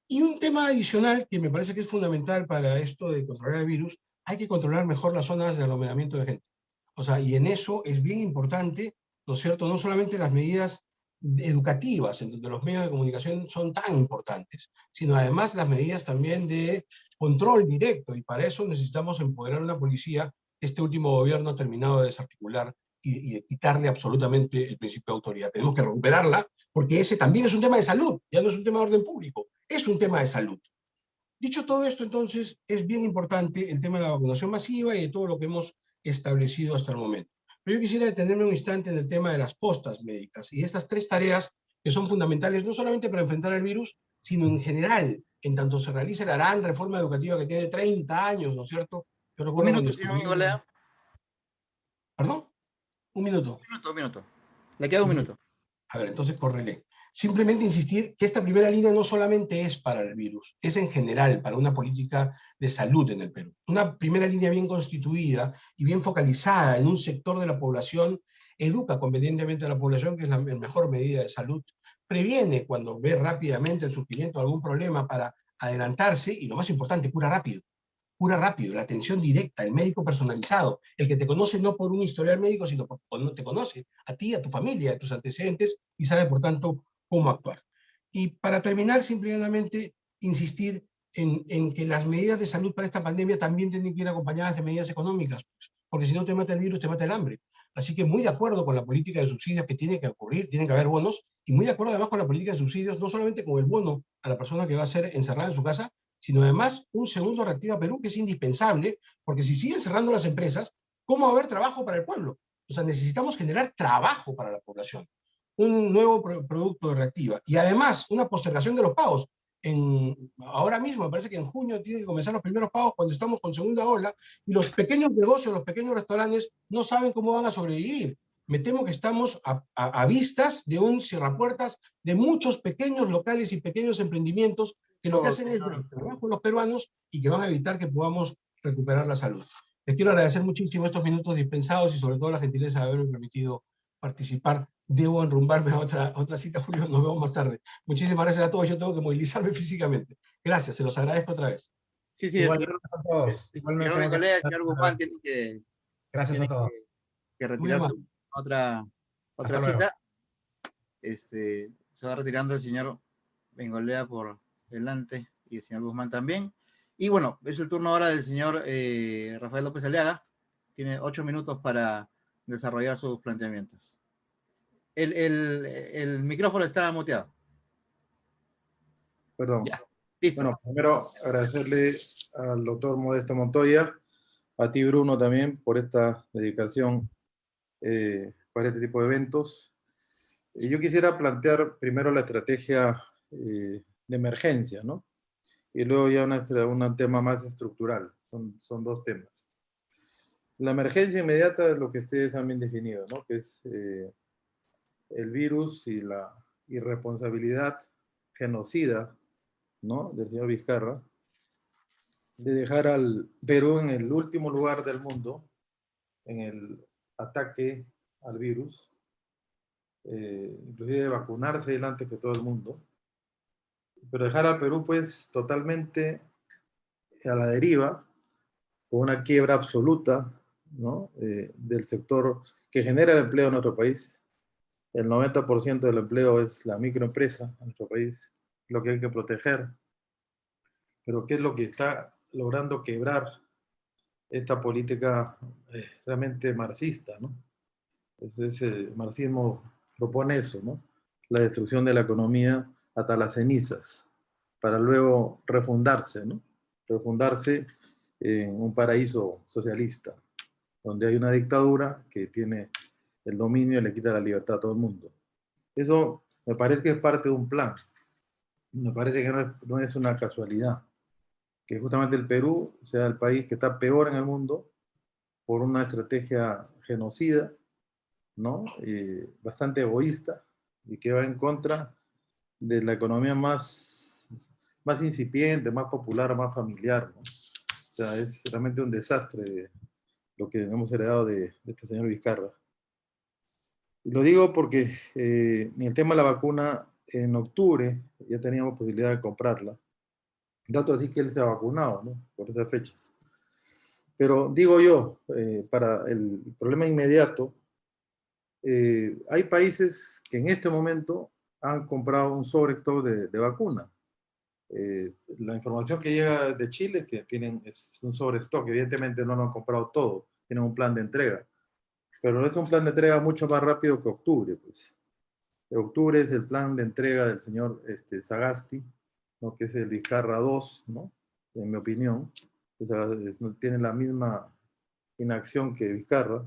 Y un tema adicional que me parece que es fundamental para esto de controlar el virus, hay que controlar mejor las zonas de aglomeramiento de gente. O sea, y en eso es bien importante, ¿no es cierto?, no solamente las medidas educativas, en donde los medios de comunicación son tan importantes, sino además las medidas también de control directo, y para eso necesitamos empoderar a una policía que este último gobierno ha terminado de desarticular y de quitarle absolutamente el principio de autoridad. Tenemos que recuperarla, porque ese también es un tema de salud, ya no es un tema de orden público, es un tema de salud. Dicho todo esto, entonces, es bien importante el tema de la vacunación masiva y de todo lo que hemos establecido hasta el momento. Pero yo quisiera detenerme un instante en el tema de las postas médicas y estas tres tareas que son fundamentales no solamente para enfrentar el virus, sino en general, en tanto se realiza la gran reforma educativa que tiene 30 años, ¿no es cierto? Yo recuerdo
un minuto, señor Bengolea.
¿Perdón? Un minuto.
Un minuto. Le queda un minuto.
A ver, entonces córrele. Simplemente insistir que esta primera línea no solamente es para el virus, es en general para una política de salud en el Perú. Una primera línea bien constituida y bien focalizada en un sector de la población, educa convenientemente a la población, que es la mejor medida de salud, previene cuando ve rápidamente el surgimiento de algún problema para adelantarse y, lo más importante, cura rápido. Cura rápido, la atención directa, el médico personalizado, el que te conoce no por un historial médico, sino porque te conoce a ti, a tu familia, a tus antecedentes y sabe, por tanto, cómo actuar. Y para terminar, simplemente insistir en que las medidas de salud para esta pandemia también tienen que ir acompañadas de medidas económicas, porque si no te mata el virus, te mata el hambre. Así que muy de acuerdo con la política de subsidios que tiene que ocurrir, tiene que haber bonos, y muy de acuerdo además con la política de subsidios, no solamente con el bono a la persona que va a ser encerrada en su casa, sino además un segundo Reactiva Perú que es indispensable, porque si siguen cerrando las empresas, ¿cómo va a haber trabajo para el pueblo? O sea, necesitamos generar trabajo para la población, un nuevo producto de Reactiva, y además una postergación de los pagos. Ahora mismo, me parece que en junio tienen que comenzar los primeros pagos cuando estamos con segunda ola, y los pequeños negocios, los pequeños restaurantes no saben cómo van a sobrevivir. Me temo que estamos a vistas de un cierrapuertas de muchos pequeños locales y pequeños emprendimientos que lo que hacen es dar trabajo a los peruanos y que van a evitar que podamos recuperar la salud. Les quiero agradecer muchísimo estos minutos dispensados y sobre todo la gentileza de haberme permitido participar. Debo enrumbarme a otra cita, Julio, nos vemos más tarde. Muchísimas gracias a todos, yo tengo que movilizarme físicamente. Gracias, se los agradezco otra vez.
Sí, sí, el
Igual,
señor,
gracias a todos. Igual me
señor
tengo que...
Bengoechea, el señor Guzmán
Gracias a
tiene
todos.
que
Muy
retirarse
amable.
a otra
Hasta luego.
cita. Se va retirando el señor Bengolea por delante y el señor Guzmán también. Y bueno, es el turno ahora del señor Rafael López Aliaga. Tiene 8 minutos para desarrollar sus planteamientos. El micrófono está muteado.
Perdón.
Ya, listo.
Bueno, primero agradecerle al doctor Modesto Montoya, a ti Bruno también, por esta dedicación para este tipo de eventos. Yo quisiera plantear primero la estrategia de emergencia, ¿no? Y luego ya un tema más estructural. Son dos temas. La emergencia inmediata es lo que ustedes han bien definido, ¿no? Que es el virus y la irresponsabilidad genocida, ¿no? Del señor Vizcarra, de dejar al Perú en el último lugar del mundo en el ataque al virus, inclusive de vacunarse antes que todo el mundo, pero dejar al Perú pues totalmente a la deriva, con una quiebra absoluta, ¿no? Del sector que genera el empleo en nuestro país. El 90% del empleo es la microempresa en nuestro país, lo que hay que proteger. Pero ¿qué es lo que está logrando quebrar esta política realmente marxista, ¿no? El marxismo propone eso, ¿no? La destrucción de la economía hasta las cenizas, para luego refundarse, ¿no? Refundarse en un paraíso socialista, donde hay una dictadura que tiene el dominio y le quita la libertad a todo el mundo. Eso me parece que es parte de un plan. Me parece que no es una casualidad que justamente el Perú sea el país que está peor en el mundo por una estrategia genocida, ¿no? Bastante egoísta y que va en contra de la economía más incipiente, más popular, más familiar, ¿no? O sea, es realmente un desastre de lo que hemos heredado de este señor Vizcarra. Y lo digo porque en el tema de la vacuna, en octubre ya teníamos posibilidad de comprarla. Tanto así que él se ha vacunado, ¿no? Por esas fechas. Pero digo yo, para el problema inmediato, hay países que en este momento han comprado un sobrestock de vacuna. La información que llega de Chile es que tienen un sobrestock, evidentemente no lo han comprado todo, tienen un plan de entrega, pero es un plan de entrega mucho más rápido que octubre. Pues. Octubre es el plan de entrega del señor Sagasti, ¿no? Que es el Vizcarra 2, ¿no? En mi opinión. O sea, tiene la misma inacción que Vizcarra.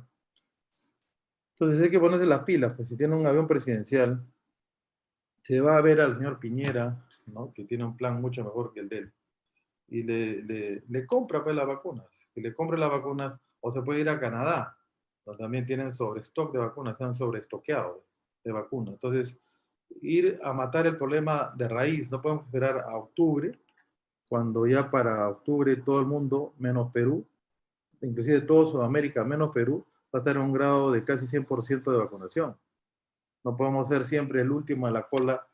Entonces hay que ponerse las pilas, pues si tiene un avión presidencial, se va a ver al señor Piñera, ¿no? Que tiene un plan mucho mejor que el de él, y le compra pues las vacunas, que le compre las vacunas, o se puede ir a Canadá, donde también tienen sobrestock de vacunas, están sobreestoqueados de vacunas. Entonces, ir a matar el problema de raíz, no podemos esperar a octubre, cuando ya para octubre todo el mundo, menos Perú, inclusive todo Sudamérica, menos Perú, va a estar en un grado de casi 100% de vacunación. No podemos ser siempre el último a la cola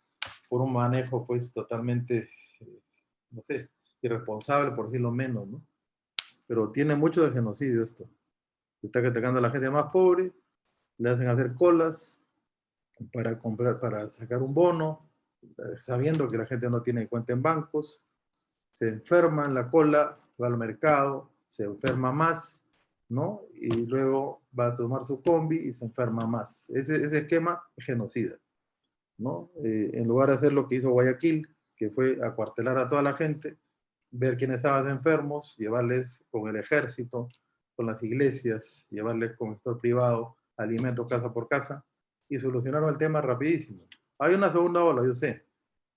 por un manejo pues totalmente, no sé, irresponsable, por decirlo menos, ¿no? Pero tiene mucho de genocidio esto. Está atacando a la gente más pobre, le hacen hacer colas para comprar, para sacar un bono, sabiendo que la gente no tiene cuenta en bancos, se enferma en la cola, va al mercado, se enferma más, ¿no? Y luego va a tomar su combi y se enferma más. Ese esquema es genocida, ¿no? En lugar de hacer lo que hizo Guayaquil, que fue acuartelar a toda la gente, ver quiénes estaban enfermos, llevarles con el ejército, con las iglesias, llevarles con el sector privado, alimentos casa por casa, y solucionaron el tema rapidísimo. Hay una segunda ola, yo sé,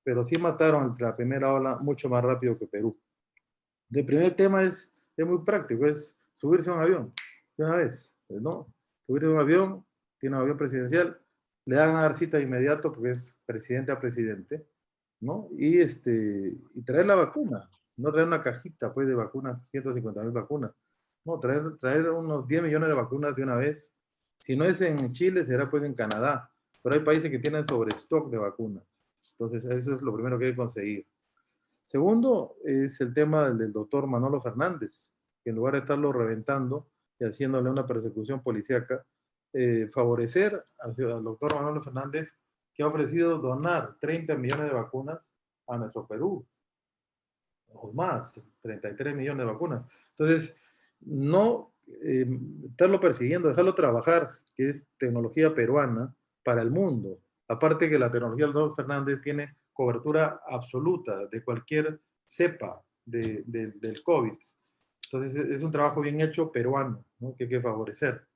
pero sí mataron la primera ola mucho más rápido que Perú. El primer tema es muy práctico, es subirse a un avión de una vez, ¿no? Subirse a un avión, tiene un avión presidencial, le dan a dar cita de inmediato porque es presidente a presidente, ¿no? Y traer la vacuna, no traer una cajita pues de vacunas, 150,000 vacunas. ¿no? Traer unos 10 millones de vacunas de una vez. Si no es en Chile, será pues en Canadá. Pero hay países que tienen sobrestock de vacunas. Entonces, eso es lo primero que hay que conseguir. Segundo, es el tema del doctor Manolo Fernández, que en lugar de estarlo reventando y haciéndole una persecución policíaca, favorecer al doctor Manolo Fernández, que ha ofrecido donar 30 millones de vacunas a nuestro Perú, o más, 33 millones de vacunas. Entonces, no estarlo persiguiendo, dejarlo trabajar, que es tecnología peruana para el mundo. Aparte que la tecnología del doctor Fernández tiene cobertura absoluta de cualquier cepa del COVID. Entonces, es un trabajo bien hecho peruano, ¿no? Que hay que favorecer.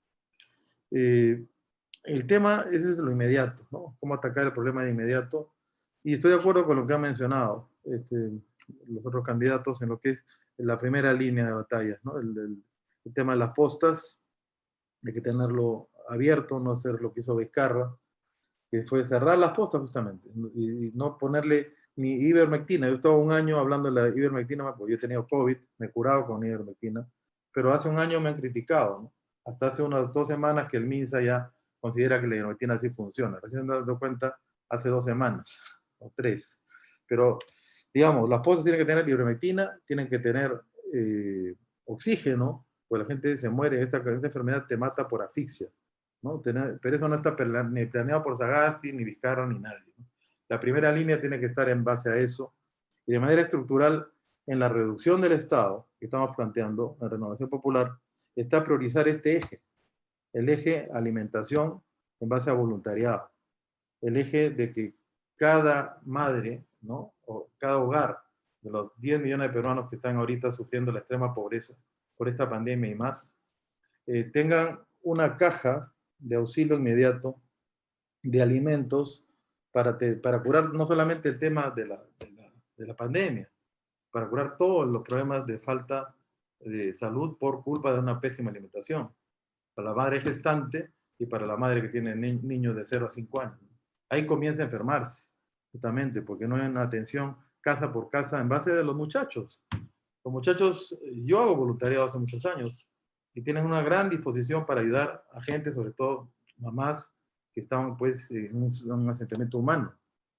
El tema, ese es lo inmediato, ¿no? Cómo atacar el problema de inmediato. Y estoy de acuerdo con lo que han mencionado los otros candidatos en lo que es la primera línea de batalla, ¿no? El tema de las postas, hay que tenerlo abierto, no hacer lo que hizo Vizcarra, que fue cerrar las postas justamente, y no ponerle ni ivermectina. Yo estaba un año hablando de la ivermectina, porque yo he tenido COVID, me he curado con ivermectina, pero hace un año me han criticado, ¿no? Hasta hace unas 2 semanas que el MINSA ya considera que la ivermectina sí funciona. Recién me he dado cuenta hace 2 semanas, o 3. Pero, digamos, las postas tienen que tener ivermectina, tienen que tener oxígeno, pues la gente se muere, esta enfermedad te mata por asfixia, ¿no? Pero eso no está ni planeado por Sagasti, ni Vizcarra, ni nadie, ¿no? La primera línea tiene que estar en base a eso, y de manera estructural, en la reducción del Estado que estamos planteando, en Renovación Popular, está priorizar este eje, el eje alimentación en base a voluntariado, el eje de que cada madre, ¿no? O cada hogar de los 10 millones de peruanos que están ahorita sufriendo la extrema pobreza por esta pandemia y más, tengan una caja de auxilio inmediato de alimentos para curar no solamente el tema de la pandemia, para curar todos los problemas de falta de salud por culpa de una pésima alimentación, para la madre gestante y para la madre que tiene niños de 0 a 5 años. Ahí comienza a enfermarse, justamente, porque no hay una atención casa por casa en base de los muchachos. Los muchachos, yo hago voluntariado hace muchos años, y tienen una gran disposición para ayudar a gente, sobre todo mamás que están pues en un asentamiento humano,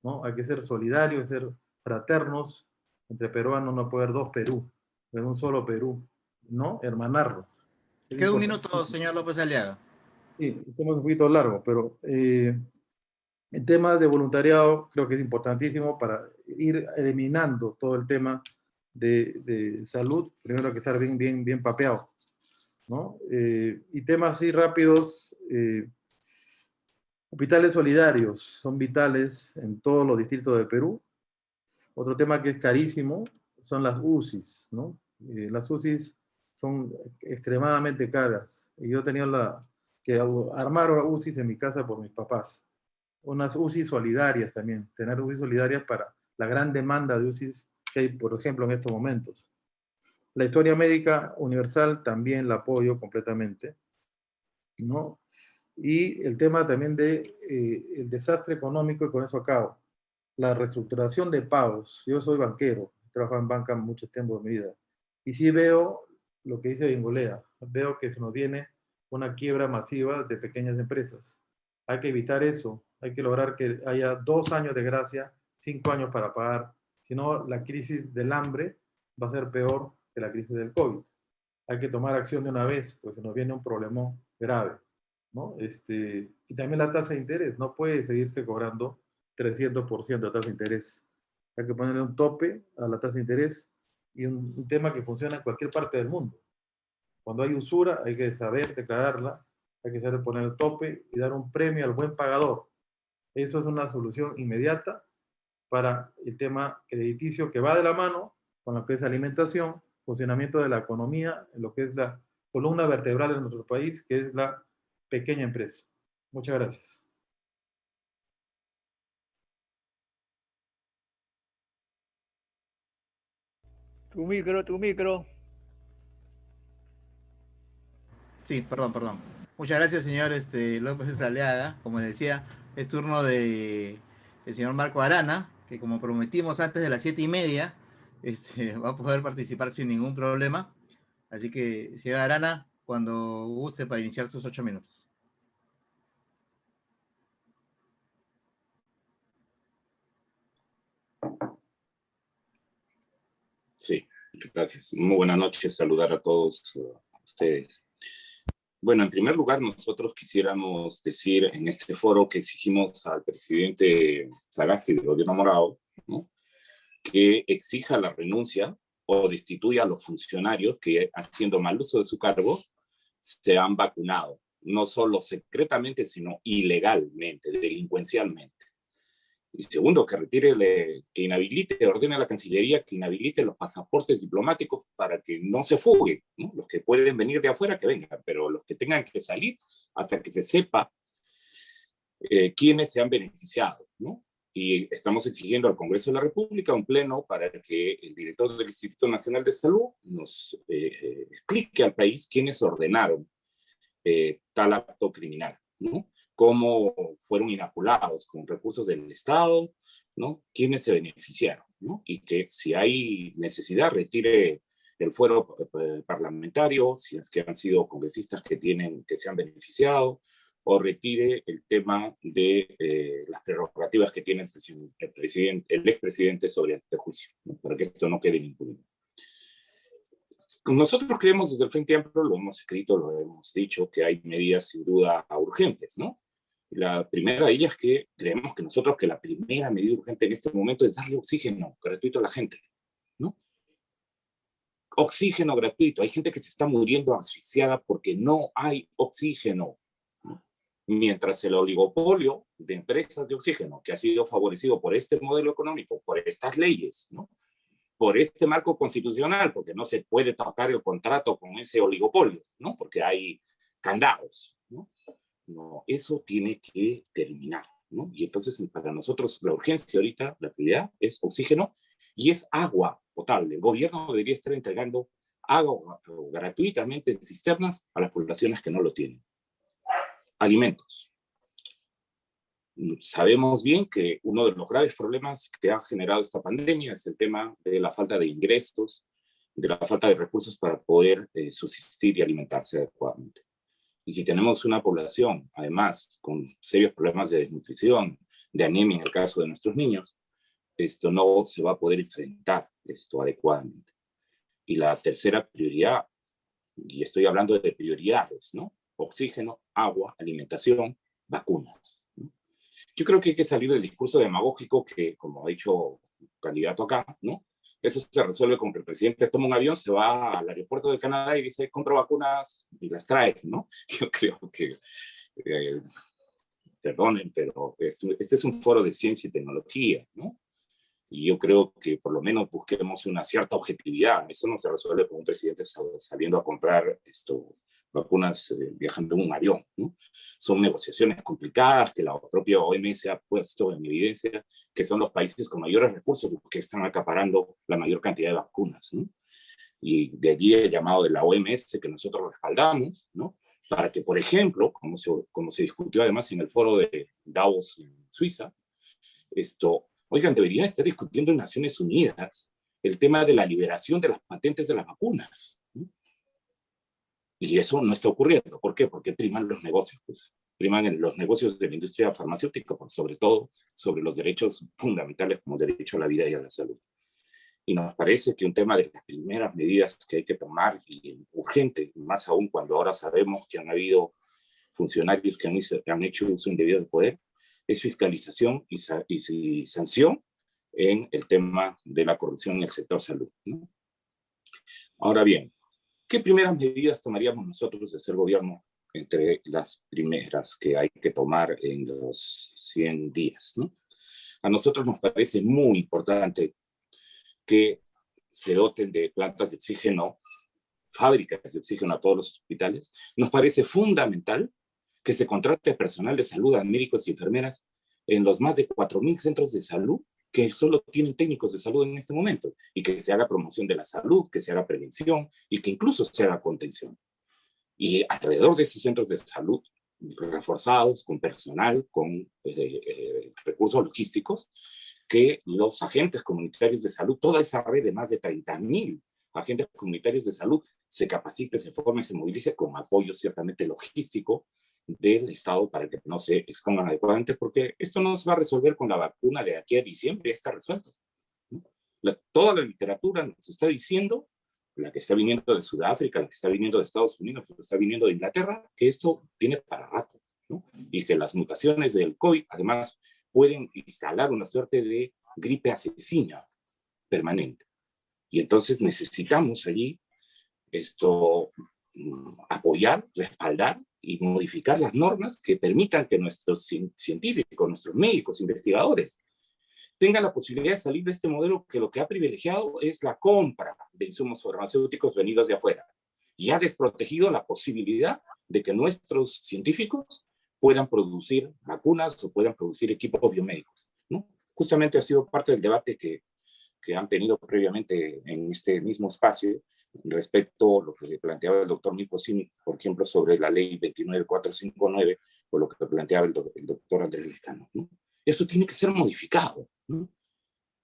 ¿no? Hay que ser solidarios, ser fraternos. Entre peruanos no puede haber 2 Perú, en un solo Perú, ¿no? Hermanarlos.
Queda un minuto, señor López Aliaga.
Sí, estamos un poquito largo, pero el tema de voluntariado creo que es importantísimo para ir eliminando todo el tema de salud. Primero hay que estar bien papeado, ¿no? Y temas así rápidos, hospitales solidarios son vitales en todos los distritos del Perú. Otro tema que es carísimo son las UCIs, ¿no? Las UCIs son extremadamente caras, y yo he tenido que armar UCIs en mi casa por mis papás. Unas UCIs solidarias también, tener UCIs solidarias para la gran demanda de UCIs que hay, por ejemplo, en estos momentos. La historia médica universal también la apoyo completamente, ¿no? Y el tema también de el desastre económico, y con eso acabo. La reestructuración de pagos. Yo soy banquero, he trabajado en banca mucho tiempo de mi vida, y sí veo lo que dice Bengolea, veo que se nos viene una quiebra masiva de pequeñas empresas. Hay que evitar eso, hay que lograr que haya 2 años de gracia, 5 años para pagar, si no la crisis del hambre va a ser peor que la crisis del COVID. Hay que tomar acción de una vez, pues se nos viene un problema grave, ¿no? Y también la tasa de interés, no puede seguirse cobrando 300% de tasa de interés. Hay que ponerle un tope a la tasa de interés, y un tema que funciona en cualquier parte del mundo. Cuando hay usura, hay que saber declararla, hay que saber poner el tope y dar un premio al buen pagador. Eso es una solución inmediata para el tema crediticio, que va de la mano con lo que es alimentación, funcionamiento de la economía, en lo que es la columna vertebral de nuestro país, que es la pequeña empresa. Muchas gracias.
Tu micro.
Sí, perdón. Muchas gracias, señor López Aliaga. Como le decía, es turno del señor Marco Arana, que como prometimos antes de las 7:30, va a poder participar sin ningún problema. Así que, señora Arana, cuando guste para iniciar sus 8 minutos.
Sí, gracias. Muy buenas noches, saludar a todos ustedes. Bueno, en primer lugar, nosotros quisiéramos decir en este foro que exigimos al presidente Sagasti del gobierno morado, ¿no?, que exija la renuncia o destituya a los funcionarios que, haciendo mal uso de su cargo, se han vacunado, no solo secretamente, sino ilegalmente, delincuencialmente. Y segundo, que que inhabilite, ordene a la Cancillería que inhabilite los pasaportes diplomáticos para que no se fuguen, ¿no? Los que pueden venir de afuera, que vengan, pero los que tengan que salir hasta que se sepa quiénes se han beneficiado, ¿no? Y estamos exigiendo al Congreso de la República un pleno para que el director del Instituto Nacional de Salud nos explique al país quiénes ordenaron tal acto criminal, ¿no? Cómo fueron inoculados con recursos del Estado, ¿no? Quiénes se beneficiaron, ¿no? Y que si hay necesidad retire el fuero parlamentario, si es que han sido congresistas que se han beneficiado, o retire el tema de las prerrogativas que tiene el expresidente sobre este juicio, ¿no?, para que esto no quede impune. Nosotros creemos desde el Frente Amplio, lo hemos escrito, lo hemos dicho, que hay medidas sin duda urgentes, ¿no? La primera de ellas es que creemos que nosotros que la primera medida urgente en este momento es darle oxígeno gratuito a la gente, ¿no? Oxígeno gratuito. Hay gente que se está muriendo asfixiada porque no hay oxígeno, ¿no? Mientras el oligopolio de empresas de oxígeno, que ha sido favorecido por este modelo económico, por estas leyes, ¿no?, por este marco constitucional, porque no se puede tocar el contrato con ese oligopolio, ¿no?, porque hay candados, ¿no? No, eso tiene que terminar, ¿no? Y entonces para nosotros la urgencia ahorita, la prioridad es oxígeno y es agua potable. El gobierno debería estar entregando agua gratuitamente en cisternas a las poblaciones que no lo tienen. Alimentos. Sabemos bien que uno de los graves problemas que ha generado esta pandemia es el tema de la falta de ingresos, de la falta de recursos para poder subsistir y alimentarse adecuadamente. Y si tenemos una población, además, con serios problemas de desnutrición, de anemia en el caso de nuestros niños, esto no se va a poder enfrentar esto adecuadamente. Y la tercera prioridad, y estoy hablando de prioridades, ¿no? Oxígeno, agua, alimentación, vacunas, ¿no? Yo creo que hay que salir del discurso demagógico que, como ha dicho el candidato acá, ¿no?, eso se resuelve con que el presidente toma un avión, se va al aeropuerto de Canadá y dice, compro vacunas y las trae, ¿no? Yo creo que, perdonen, pero este es un foro de ciencia y tecnología, ¿no? Y yo creo que por lo menos busquemos una cierta objetividad. Eso no se resuelve con un presidente saliendo a comprar vacunas viajando en un avión, ¿no? Son negociaciones complicadas que la propia OMS ha puesto en evidencia, que son los países con mayores recursos los que están acaparando la mayor cantidad de vacunas, ¿no? Y de allí el llamado de la OMS que nosotros respaldamos, ¿no?, para que, por ejemplo, como se discutió además en el foro de Davos en Suiza, oigan, debería estar discutiendo en Naciones Unidas el tema de la liberación de las patentes de las vacunas, ¿no? Y eso no está ocurriendo. ¿Por qué? Porque priman los negocios, pues. Priman los negocios de la industria farmacéutica, sobre todo sobre los derechos fundamentales como el derecho a la vida y a la salud. Y nos parece que un tema de las primeras medidas que hay que tomar, y urgente, más aún cuando ahora sabemos que han habido funcionarios que han hecho uso indebido del poder, es fiscalización y sanción en el tema de la corrupción en el sector salud, ¿no? Ahora bien, ¿qué primeras medidas tomaríamos nosotros de ser gobierno entre las primeras que hay que tomar en los 100 días, ¿no? A nosotros nos parece muy importante que se doten de plantas de oxígeno, fábricas de oxígeno a todos los hospitales. Nos parece fundamental que se contrate personal de salud, a médicos y enfermeras en los más de 4.000 centros de salud que solo tienen técnicos de salud en este momento, y que se haga promoción de la salud, que se haga prevención y que incluso se haga contención. Y alrededor de esos centros de salud reforzados con personal, con recursos logísticos, que los agentes comunitarios de salud, toda esa red de más de 30.000 agentes comunitarios de salud, se capacite, se forme, se movilice con apoyo ciertamente logístico del Estado para que no se expongan adecuadamente, porque esto no se va a resolver con la vacuna de aquí a diciembre, está resuelto, ¿no? Toda la literatura nos está diciendo, la que está viniendo de Sudáfrica, la que está viniendo de Estados Unidos, la que está viniendo de Inglaterra, que esto tiene para rato, ¿no? Y que las mutaciones del COVID, además, pueden instalar una suerte de gripe asesina permanente. Y entonces necesitamos allí apoyar, respaldar y modificar las normas que permitan que nuestros científicos, nuestros médicos, investigadores, tengan la posibilidad de salir de este modelo que lo que ha privilegiado es la compra de insumos farmacéuticos venidos de afuera y ha desprotegido la posibilidad de que nuestros científicos puedan producir vacunas o puedan producir equipos biomédicos, ¿no? Justamente ha sido parte del debate que han tenido previamente en este mismo espacio respecto a lo que planteaba el doctor Mirko Simic, por ejemplo, sobre la ley 29459, o lo que planteaba el doctor Andrés Lescano, ¿no? Eso tiene que ser modificado, ¿no?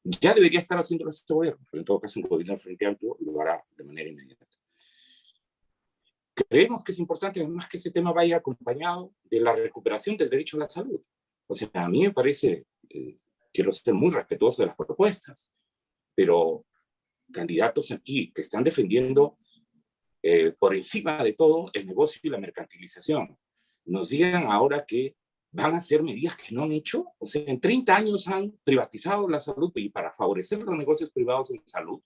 Ya debería estar haciéndolo este gobierno, pero en todo caso un gobierno del Frente Amplio lo hará de manera inmediata. Creemos que es importante además que ese tema vaya acompañado de la recuperación del derecho a la salud. O sea, a mí me parece, quiero ser muy respetuoso de las propuestas, pero candidatos aquí que están defendiendo por encima de todo el negocio y la mercantilización, nos digan ahora que van a hacer medidas que no han hecho. O sea, en 30 años han privatizado la salud y para favorecer los negocios privados en salud,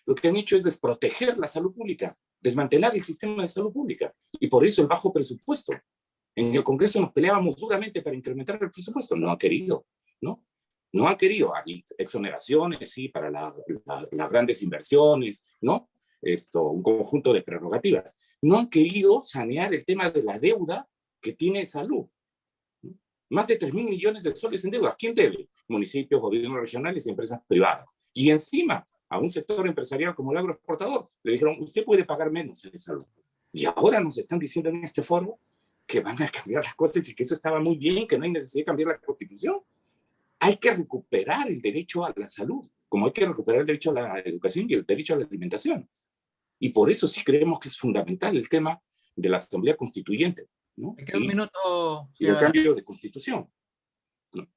lo que han hecho es desproteger la salud pública, desmantelar el sistema de salud pública. Y por eso el bajo presupuesto. En el Congreso nos peleábamos duramente para incrementar el presupuesto. No han querido, ¿no? No han querido. Hay exoneraciones, sí, para las grandes inversiones, ¿no? Un conjunto de prerrogativas. No han querido sanear el tema de la deuda que tiene salud. Más de 3.000 millones de soles en deuda. ¿Quién debe? Municipios, gobiernos regionales y empresas privadas. Y encima, a un sector empresarial como el agroexportador, le dijeron, usted puede pagar menos en salud. Y ahora nos están diciendo en este foro que van a cambiar las cosas y que eso estaba muy bien, que no hay necesidad de cambiar la Constitución. Hay que recuperar el derecho a la salud, como hay que recuperar el derecho a la educación y el derecho a la alimentación. Y por eso sí creemos que es fundamental el tema de la Asamblea Constituyente, ¿no?
Me queda un minuto,
y el cambio de Constitución, ¿no?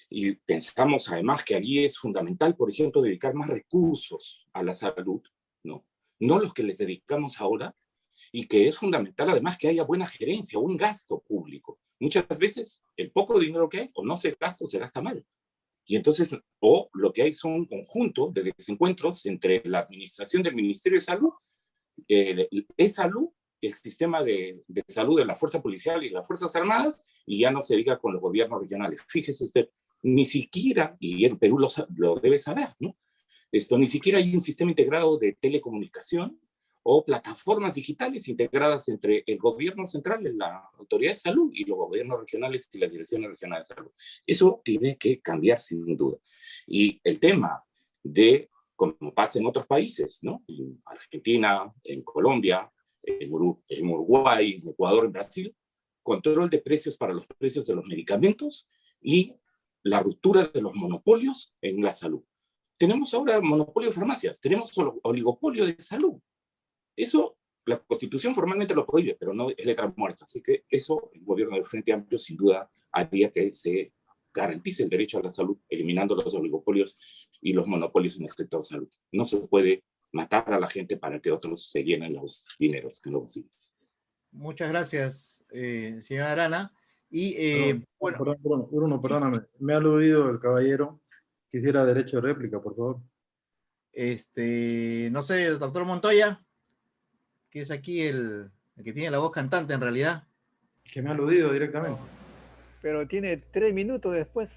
Y pensamos además que allí es fundamental, por ejemplo, dedicar más recursos a la salud, ¿no? No los que les dedicamos ahora, y que es fundamental además que haya buena gerencia, un gasto público. Muchas veces el poco dinero que hay o no se gasta o se gasta mal. Y entonces, o lo que hay son un conjunto de desencuentros entre la administración del Ministerio de Salud, salud, el sistema de salud de la Fuerza Policial y las Fuerzas Armadas, y ya no se diga con los gobiernos regionales. Fíjese usted, ni siquiera, y el Perú lo debe saber, ¿no? Ni siquiera hay un sistema integrado de telecomunicación o plataformas digitales integradas entre el gobierno central, la Autoridad de Salud, y los gobiernos regionales y las direcciones regionales de salud. Eso tiene que cambiar sin duda. Y el tema de, como pasa en otros países, ¿no? En Argentina, en Colombia, en Uruguay, en Ecuador, en Brasil, control de precios para los precios de los medicamentos y la ruptura de los monopolios en la salud. Tenemos ahora monopolio de farmacias, tenemos oligopolio de salud. Eso, la Constitución formalmente lo prohíbe, pero no es letra muerta. Así que eso, el gobierno del Frente Amplio, sin duda, haría que se garantice el derecho a la salud, eliminando los oligopolios y los monopolios en el sector salud. No se puede matar a la gente para que otros se llenen los dineros que no bolsillos.
Muchas gracias, señora Arana. Y,
Bruno, perdóname, me ha aludido el caballero. Quisiera derecho de réplica, por favor.
No sé, el doctor Montoya, que es aquí el que tiene la voz cantante en realidad.
Que me ha aludido directamente.
Pero tiene 3 minutos después.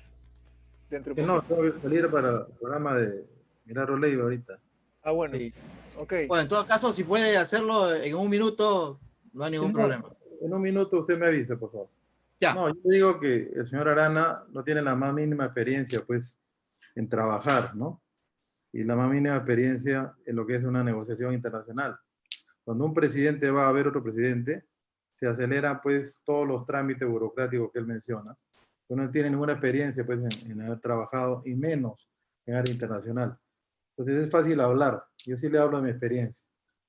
Tengo que salir para el programa de Milagro Leiva ahorita.
Ah, bueno.
Sí.
Okay.
Bueno, en todo caso, si puede hacerlo en 1 minuto, no hay ningún problema.
En 1 minuto usted me avisa, por favor.
Ya.
No, yo digo que el señor Arana no tiene la más mínima experiencia, pues, en trabajar, ¿no? Y la más mínima experiencia en lo que es una negociación internacional. Cuando un presidente va a ver otro presidente, se aceleran, pues, todos los trámites burocráticos que él menciona. Uno no tiene ninguna experiencia, pues, en haber trabajado, y menos en área internacional. Entonces es fácil hablar, Yo sí le hablo de mi experiencia.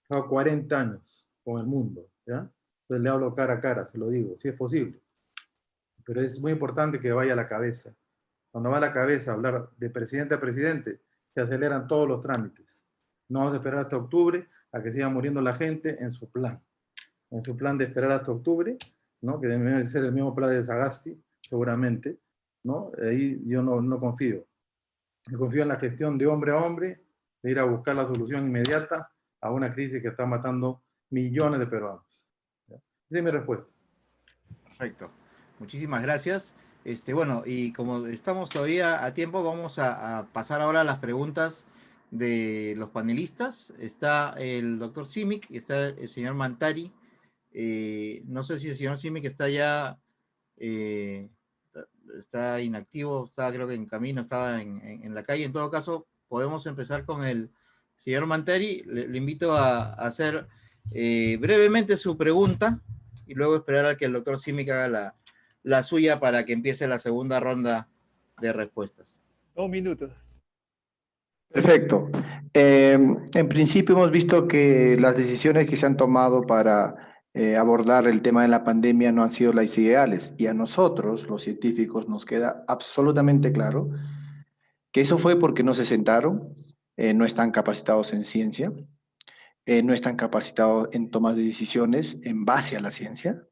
Llevo 40 años con el mundo, ¿ya? Entonces le hablo cara a cara, se lo digo, si es posible. Pero es muy importante que vaya a la cabeza. Cuando va a la cabeza a hablar de presidente a presidente, se aceleran todos los trámites. No vamos a esperar hasta octubre a que siga muriendo la gente en su plan. En su plan de esperar hasta octubre, ¿no? Que debe ser el mismo plan de Sagasti, seguramente, ¿no? Ahí yo no confío. Yo confío en la gestión de hombre a hombre, de ir a buscar la solución inmediata a una crisis que está matando millones de peruanos. ¿Ya? Esa es mi respuesta.
Perfecto. Muchísimas gracias. Bueno, y como estamos todavía a tiempo, vamos a pasar ahora a las preguntas de los panelistas. Está el doctor Simic y está el señor Mantari. No sé si el señor Simic está ya, está inactivo, está creo que en camino, estaba en la calle. En todo caso, podemos empezar con el señor Mantari. Le invito a hacer brevemente su pregunta y luego esperar a que el doctor Simic haga la suya para que empiece la segunda ronda de respuestas.
2 minutos.
Perfecto. En principio hemos visto que las decisiones que se han tomado para abordar el tema de la pandemia no han sido las ideales y a nosotros, los científicos, nos queda absolutamente claro que eso fue porque no se sentaron, no están capacitados en ciencia, no están capacitados en tomas de decisiones en base a la ciencia,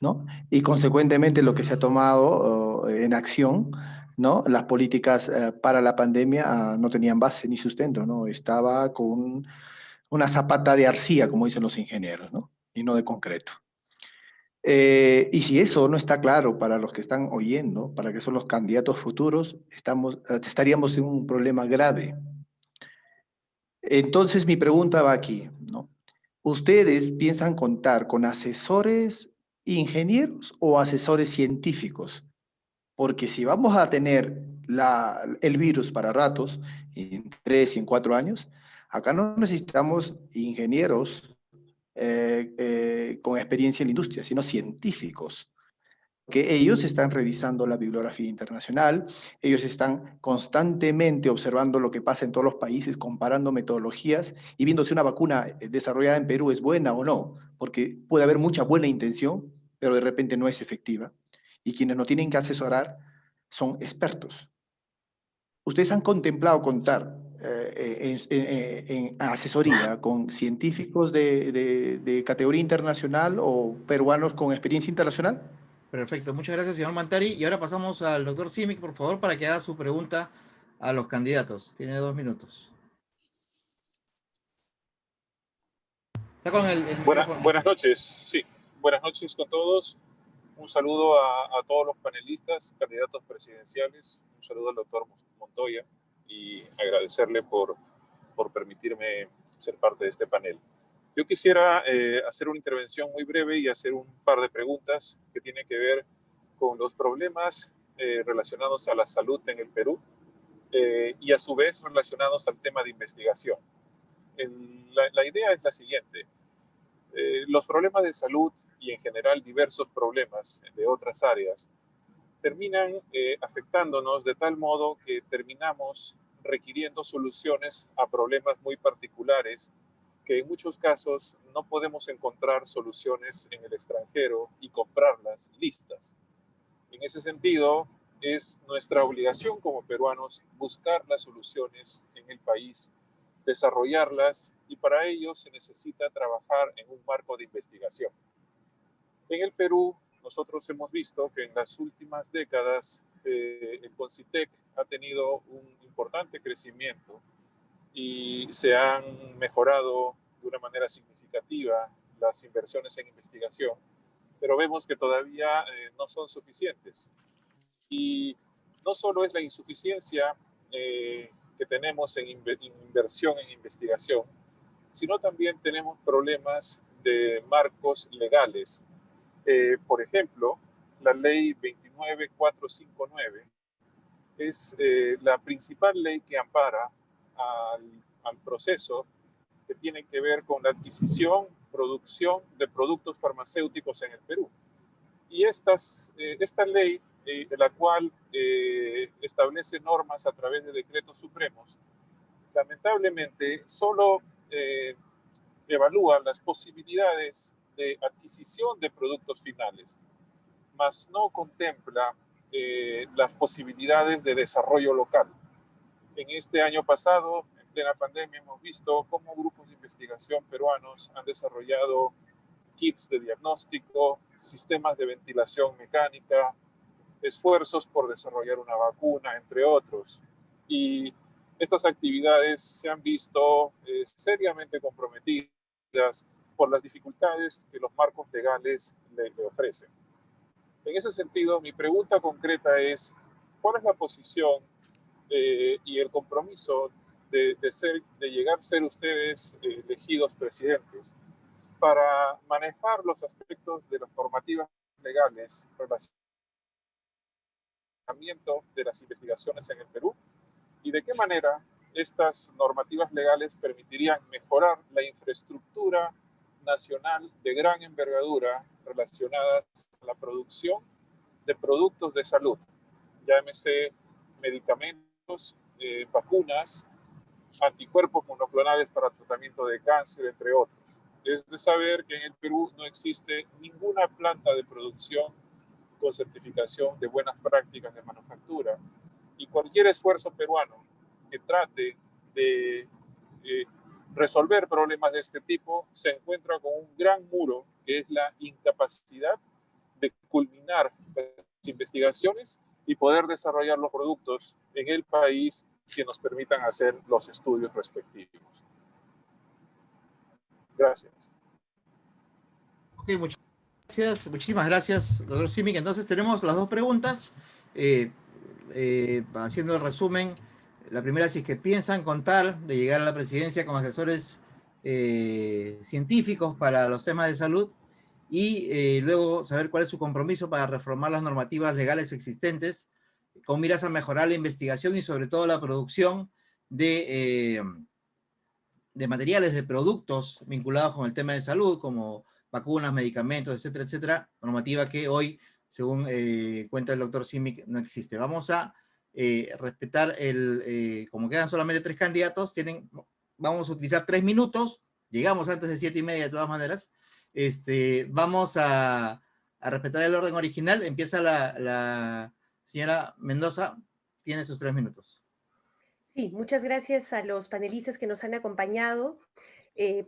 ¿no? Y consecuentemente lo que se ha tomado en acción, ¿no? Las políticas para la pandemia no tenían base ni sustento, ¿no? Estaba con una zapata de arcilla, como dicen los ingenieros, ¿no? Y no de concreto. Y si eso no está claro para los que están oyendo, para que son los candidatos futuros, estaríamos en un problema grave. Entonces mi pregunta va aquí, ¿no? ¿Ustedes piensan contar con asesores ingenieros o asesores científicos? Porque si vamos a tener el virus para ratos, en 3 y en 4 años, acá no necesitamos ingenieros con experiencia en la industria, sino científicos, que ellos están revisando la bibliografía internacional, ellos están constantemente observando lo que pasa en todos los países, comparando metodologías y viendo si una vacuna desarrollada en Perú es buena o no, porque puede haber mucha buena intención, pero de repente no es efectiva. Y quienes nos tienen que asesorar son expertos. ¿Ustedes han contemplado contar en asesoría con científicos de categoría internacional o peruanos con experiencia internacional?
Perfecto, muchas gracias, señor Mantari. Y ahora pasamos al doctor Simic, por favor, para que haga su pregunta a los candidatos. Tiene 2 minutos. Está con el
buenas noches, sí. Buenas noches con todos. Un saludo a todos los panelistas, candidatos presidenciales. Un saludo al doctor Montoya y agradecerle por permitirme ser parte de este panel. Yo quisiera hacer una intervención muy breve y hacer un par de preguntas que tienen que ver con los problemas relacionados a la salud en el Perú y a su vez relacionados al tema de investigación. La idea es la siguiente. Los problemas de salud y en general diversos problemas de otras áreas terminan afectándonos de tal modo que terminamos requiriendo soluciones a problemas muy particulares que en muchos casos no podemos encontrar soluciones en el extranjero y comprarlas listas. En ese sentido, es nuestra obligación como peruanos buscar las soluciones en el país, desarrollarlas y para ello se necesita trabajar en un marco de investigación. En el Perú, nosotros hemos visto que en las últimas décadas el CONCITEC ha tenido un importante crecimiento y se han mejorado de una manera significativa las inversiones en investigación, pero vemos que todavía no son suficientes. Y no solo es la insuficiencia que tenemos en inversión en investigación, sino también tenemos problemas de marcos legales. Por ejemplo, la ley 29459 es la principal ley que ampara al proceso que tiene que ver con la adquisición, producción de productos farmacéuticos en el Perú. Y esta ley, la cual establece normas a través de decretos supremos, lamentablemente solo evalúa las posibilidades de adquisición de productos finales, mas no contempla las posibilidades de desarrollo local. En este año pasado, en plena pandemia, hemos visto cómo grupos de investigación peruanos han desarrollado kits de diagnóstico, sistemas de ventilación mecánica, esfuerzos por desarrollar una vacuna, entre otros. Y estas actividades se han visto seriamente comprometidas por las dificultades que los marcos legales le ofrecen. En ese sentido, mi pregunta concreta es, ¿cuál es la posición y el compromiso de llegar a ser ustedes elegidos presidentes para manejar los aspectos de las normativas legales relacionadas de las investigaciones en el Perú? ¿Y de qué manera estas normativas legales permitirían mejorar la infraestructura nacional de gran envergadura relacionadas a la producción de productos de salud, llámese medicamentos, vacunas, anticuerpos monoclonales para tratamiento de cáncer, entre otros? Es de saber que en el Perú no existe ninguna planta de producción con certificación de buenas prácticas de manufactura, y cualquier esfuerzo peruano que trate de resolver problemas de este tipo se encuentra con un gran muro, que es la incapacidad de culminar las investigaciones y poder desarrollar los productos en el país que nos permitan hacer los estudios respectivos. Gracias.
Ok, muchísimas gracias, doctor Simic. Entonces tenemos las dos preguntas. Haciendo el resumen, la primera, si es que piensan contar de llegar a la presidencia con asesores científicos para los temas de salud, y luego saber cuál es su compromiso para reformar las normativas legales existentes con miras a mejorar la investigación y sobre todo la producción de materiales, de productos vinculados con el tema de salud, como vacunas, medicamentos, etcétera, etcétera, normativa que hoy, según cuenta el doctor Simic, no existe. Vamos a respetar como quedan solamente 3 candidatos, vamos a utilizar 3 minutos, llegamos antes de 7:30 de todas maneras. Vamos a respetar el orden original. Empieza la señora Mendoza, tiene sus 3 minutos.
Sí, muchas gracias a los panelistas que nos han acompañado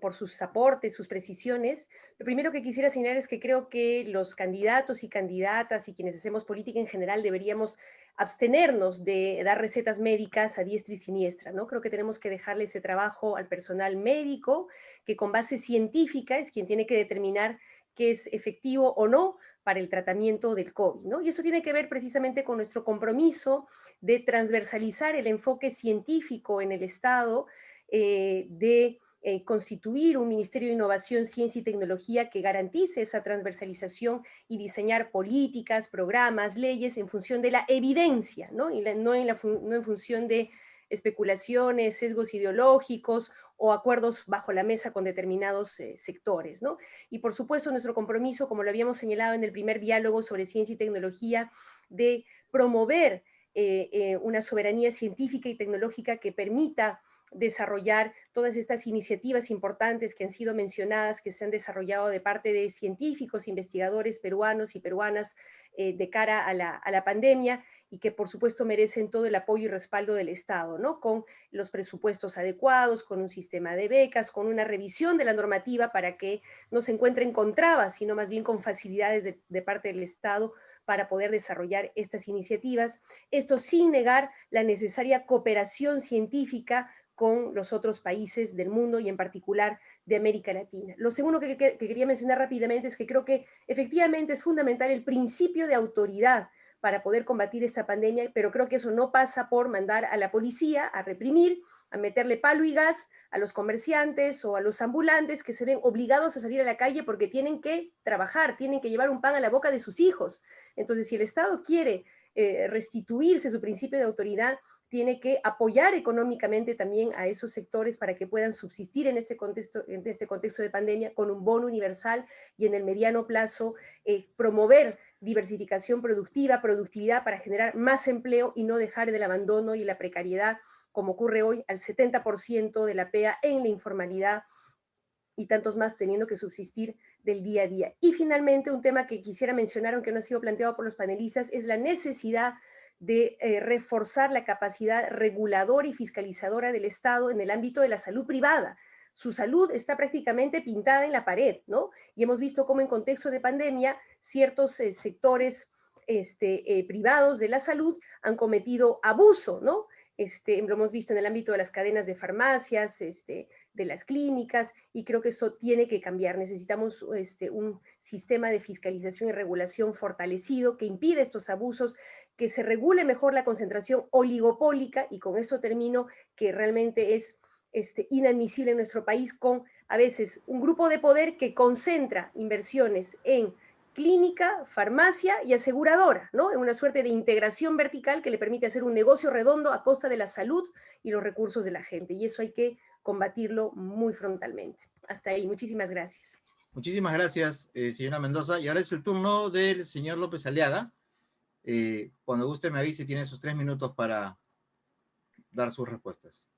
por sus aportes, sus precisiones. Lo primero que quisiera señalar es que creo que los candidatos y candidatas y quienes hacemos política en general deberíamos abstenernos de dar recetas médicas a diestra y siniestra, ¿no? Creo que tenemos que dejarle ese trabajo al personal médico, que con base científica es quien tiene que determinar qué es efectivo o no para el tratamiento del COVID, ¿no? Y eso tiene que ver precisamente con nuestro compromiso de transversalizar el enfoque científico en el Estado, de constituir un Ministerio de Innovación, Ciencia y Tecnología que garantice esa transversalización y diseñar políticas, programas, leyes en función de la evidencia, ¿no? Y no en función de especulaciones, sesgos ideológicos o acuerdos bajo la mesa con determinados sectores, ¿no? Y por supuesto nuestro compromiso, como lo habíamos señalado en el primer diálogo sobre ciencia y tecnología, de promover una soberanía científica y tecnológica que permita desarrollar todas estas iniciativas importantes que han sido mencionadas, que se han desarrollado de parte de científicos, investigadores peruanos y peruanas de cara a la pandemia, y que por supuesto merecen todo el apoyo y respaldo del Estado, ¿no? Con los presupuestos adecuados, con un sistema de becas, con una revisión de la normativa para que no se encuentren con trabas, sino más bien con facilidades de parte del Estado para poder desarrollar estas iniciativas. Esto sin negar la necesaria cooperación científica con los otros países del mundo y en particular de América Latina. Lo segundo que quería mencionar rápidamente es que creo que efectivamente es fundamental el principio de autoridad para poder combatir esta pandemia, pero creo que eso no pasa por mandar a la policía a reprimir, a meterle palo y gas a los comerciantes o a los ambulantes que se ven obligados a salir a la calle porque tienen que trabajar, tienen que llevar un pan a la boca de sus hijos. Entonces, si el Estado quiere restituirse su principio de autoridad, tiene que apoyar económicamente también a esos sectores para que puedan subsistir en este contexto de pandemia con un bono universal, y en el mediano plazo promover diversificación productiva, productividad para generar más empleo y no dejar del abandono y la precariedad como ocurre hoy, al 70% de la PEA en la informalidad y tantos más teniendo que subsistir del día a día. Y finalmente, un tema que quisiera mencionar, aunque no ha sido planteado por los panelistas, es la necesidad de reforzar la capacidad reguladora y fiscalizadora del Estado en el ámbito de la salud privada. Su salud está prácticamente pintada en la pared, ¿no? Y hemos visto cómo en contexto de pandemia ciertos sectores privados de la salud han cometido abuso, ¿no? Lo hemos visto en el ámbito de las cadenas de farmacias, de las clínicas, y creo que eso tiene que cambiar. Necesitamos un sistema de fiscalización y regulación fortalecido que impida estos abusos, que se regule mejor la concentración oligopólica, y con esto termino, que realmente es inadmisible en nuestro país, con a veces un grupo de poder que concentra inversiones en clínica, farmacia y aseguradora, ¿no? En una suerte de integración vertical que le permite hacer un negocio redondo a costa de la salud y los recursos de la gente. Y eso hay que combatirlo muy frontalmente. Hasta ahí. Muchísimas gracias.
Muchísimas gracias, señora Mendoza. Y ahora es el turno del señor López Aliaga. Cuando guste me avise, tiene sus 3 minutos para dar sus respuestas.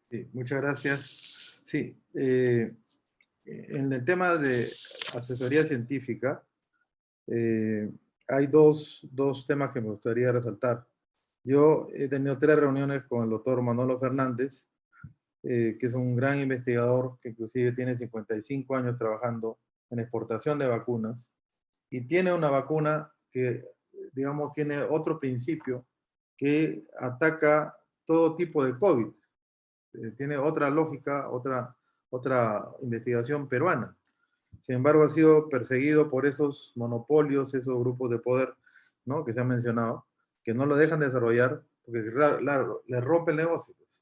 Sí, muchas gracias. Sí, en el tema de asesoría científica, hay dos temas que me gustaría resaltar. Yo he tenido 3 reuniones con el doctor Manolo Fernández, que es un gran investigador que inclusive tiene 55 años trabajando en exportación de vacunas, y tiene una vacuna que, digamos, tiene otro principio que ataca todo tipo de COVID. Tiene otra lógica, otra investigación peruana. Sin embargo, ha sido perseguido por esos monopolios, esos grupos de poder, ¿no?, que se han mencionado, que no lo dejan desarrollar, porque claro, le rompe el negocio. Pues.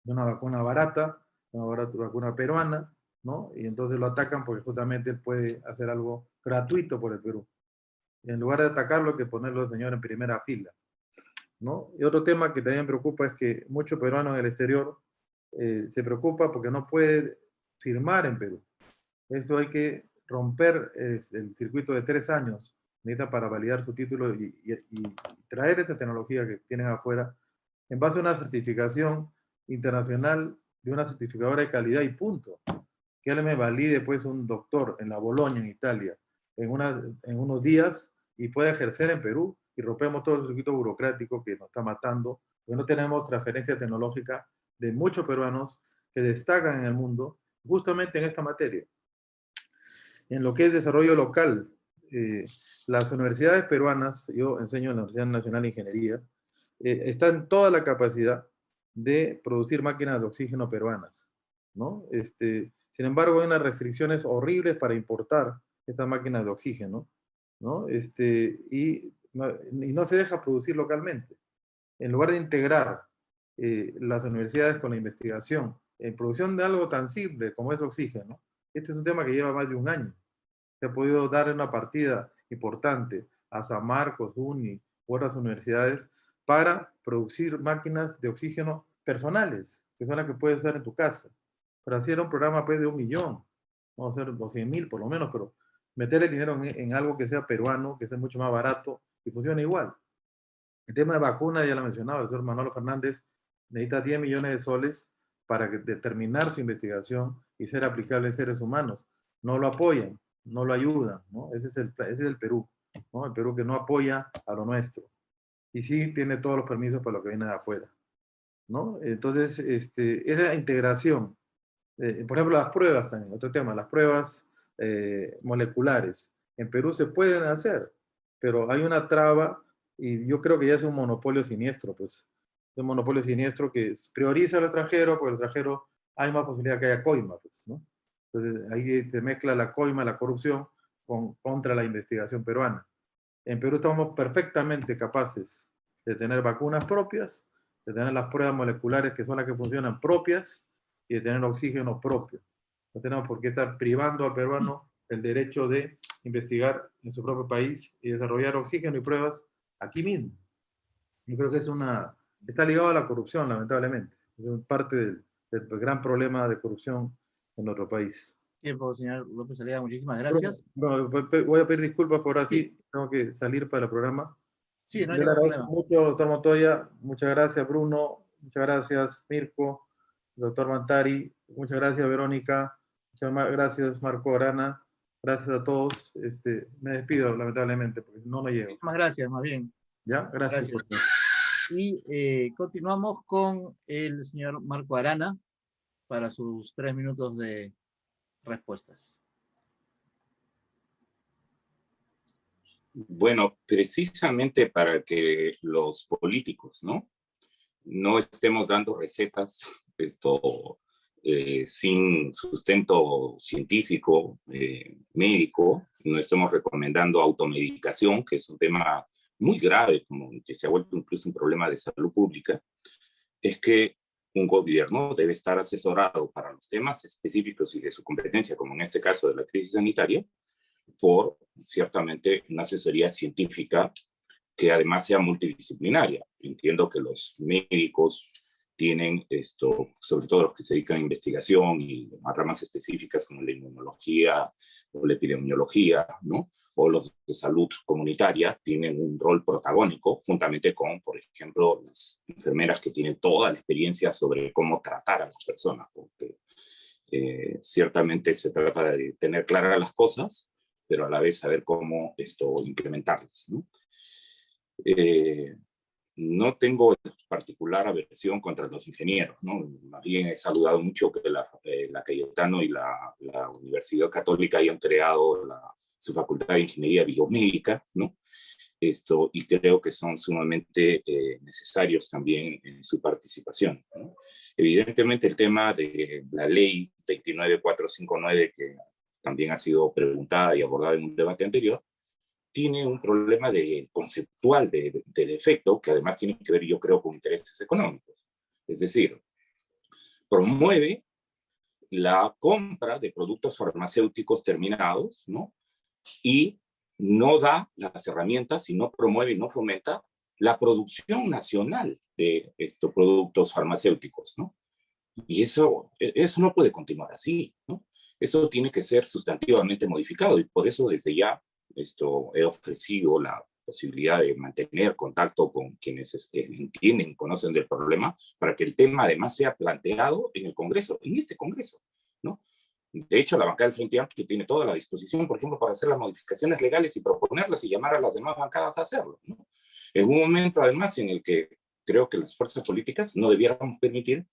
Una vacuna barata, vacuna peruana, ¿no? Y entonces lo atacan porque justamente él puede hacer algo gratuito por el Perú. Y en lugar de atacarlo, hay que ponerlo, señor, en primera fila, ¿no? Y otro tema que también preocupa es que muchos peruanos en el exterior se preocupa porque no puede firmar en Perú. Eso hay que romper el circuito de 3 años, necesita para validar su título y traer esa tecnología que tienen afuera en base a una certificación internacional de una certificadora de calidad y punto. Que él me valide pues un doctor en la Bolonia, en Italia, en unos días y pueda ejercer en Perú y rompemos todo el circuito burocrático que nos está matando, porque no tenemos transferencia tecnológica de muchos peruanos que destacan en el mundo justamente en esta materia. En lo que es desarrollo local, las universidades peruanas, yo enseño en la Universidad Nacional de Ingeniería, están en toda la capacidad de producir máquinas de oxígeno peruanas, ¿no? Sin embargo, hay unas restricciones horribles para importar estas máquinas de oxígeno, ¿no? Y no se deja producir localmente. En lugar de integrar las universidades con la investigación en producción de algo tan simple como es oxígeno, este es un tema que lleva más de un año. Se ha podido dar una partida importante a San Marcos, UNI u otras universidades para producir máquinas de oxígeno personales, que son las que puedes usar en tu casa. Pero hacer un programa pues, de 1 millón, vamos a hacer 200.000 por lo menos, pero meter el dinero en algo que sea peruano, que sea mucho más barato y funcione igual. El tema de vacunas, ya lo mencionaba el doctor Manolo Fernández, necesita 10 millones de soles para determinar su investigación y ser aplicable en seres humanos. No lo apoyan, no lo ayudan, ¿no? Ese es el Perú, ¿no? El Perú que no apoya a lo nuestro. Y sí tiene todos los permisos para lo que viene de afuera, ¿no? Entonces, esa integración, por ejemplo, las pruebas también, otro tema, las pruebas moleculares. En Perú se pueden hacer, pero hay una traba y yo creo que ya es un monopolio siniestro, pues. Es un monopolio siniestro que prioriza al extranjero, porque el extranjero hay más posibilidad que haya coima, pues, ¿no? Entonces ahí se mezcla la coima, la corrupción contra la investigación peruana. En Perú estamos perfectamente capaces de tener vacunas propias, de tener las pruebas moleculares que son las que funcionan propias y de tener oxígeno propio. No tenemos por qué estar privando al peruano el derecho de investigar en su propio país y desarrollar oxígeno y pruebas aquí mismo. Yo creo que está ligado a la corrupción, lamentablemente. Es parte del gran problema de corrupción en nuestro país.
Tiempo, señor López Aliaga, muchísimas gracias.
Bueno, voy a pedir disculpas por así, tengo que salir para el programa.
Sí, no hay
Yo le
ningún
agradezco
problema.
mucho, doctor Montoya, muchas gracias, Bruno, Muchas gracias, Mirko, doctor Mantari. Muchas gracias, Verónica. Muchas gracias, Marco Arana. Gracias a todos. Me despido, lamentablemente, porque no me llego.
Muchas gracias, más bien.
¿Ya? Gracias.
Y continuamos con el señor Marco Arana para sus 3 minutos de respuestas.
Bueno, precisamente para que los políticos, no estemos dando recetas sin sustento científico, médico, no estemos recomendando automedicación, que es un tema muy grave, como que se ha vuelto incluso un problema de salud pública, es que un gobierno debe estar asesorado para los temas específicos y de su competencia, como en este caso de la crisis sanitaria, por ciertamente una asesoría científica que además sea multidisciplinaria. Entiendo que los médicos tienen sobre todo los que se dedican a investigación y a ramas específicas como la inmunología o la epidemiología, o los de salud comunitaria tienen un rol protagónico, juntamente con, por ejemplo, las enfermeras que tienen toda la experiencia sobre cómo tratar a las personas, porque ciertamente se trata de tener claras las cosas, pero a la vez saber cómo implementarlas, no tengo particular aversión contra los ingenieros, Más bien he saludado mucho que la Cayetano y la Universidad Católica hayan creado su Facultad de Ingeniería Biomédica, y creo que son sumamente necesarios también en su participación, Evidentemente el tema de la ley 29459, que también ha sido preguntada y abordada en un debate anterior, tiene un problema conceptual de defecto, que además tiene que ver, yo creo, con intereses económicos. Es decir, promueve la compra de productos farmacéuticos terminados, y no da las herramientas y no promueve y no fomenta la producción nacional de estos productos farmacéuticos, Y eso no puede continuar así, Eso tiene que ser sustantivamente modificado, y por eso desde ya he ofrecido la posibilidad de mantener contacto con quienes entienden, conocen del problema, para que el tema además sea planteado en el Congreso, en este Congreso, De hecho, la bancada del Frente Amplio tiene toda la disposición, por ejemplo, para hacer las modificaciones legales y proponerlas y llamar a las demás bancadas a hacerlo, En un momento, además, en el que creo que las fuerzas políticas no debiéramos permitir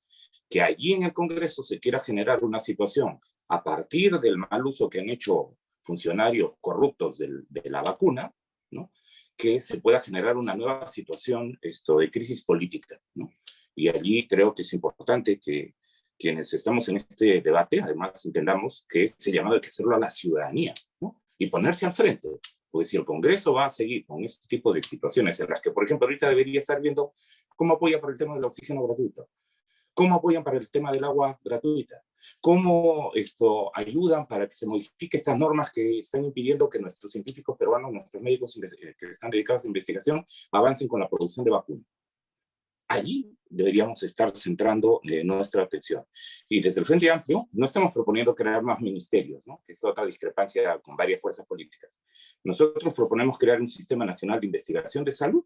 que allí en el Congreso se quiera generar una situación a partir del mal uso que han hecho funcionarios corruptos de la vacuna, que se pueda generar una nueva situación de crisis política, Y allí creo que es importante que quienes estamos en este debate, además entendamos que ese llamado hay que hacerlo a la ciudadanía, y ponerse al frente. Porque si el Congreso va a seguir con este tipo de situaciones en las que, por ejemplo, ahorita debería estar viendo cómo apoya para el tema del oxígeno gratuito, cómo apoyan para el tema del agua gratuita, cómo ayudan para que se modifique estas normas que están impidiendo que nuestros científicos peruanos, nuestros médicos que están dedicados a investigación, avancen con la producción de vacunas. Allí deberíamos estar centrando nuestra atención. Y desde el Frente Amplio no estamos proponiendo crear más ministerios, que es otra discrepancia con varias fuerzas políticas. Nosotros proponemos crear un sistema nacional de investigación de salud,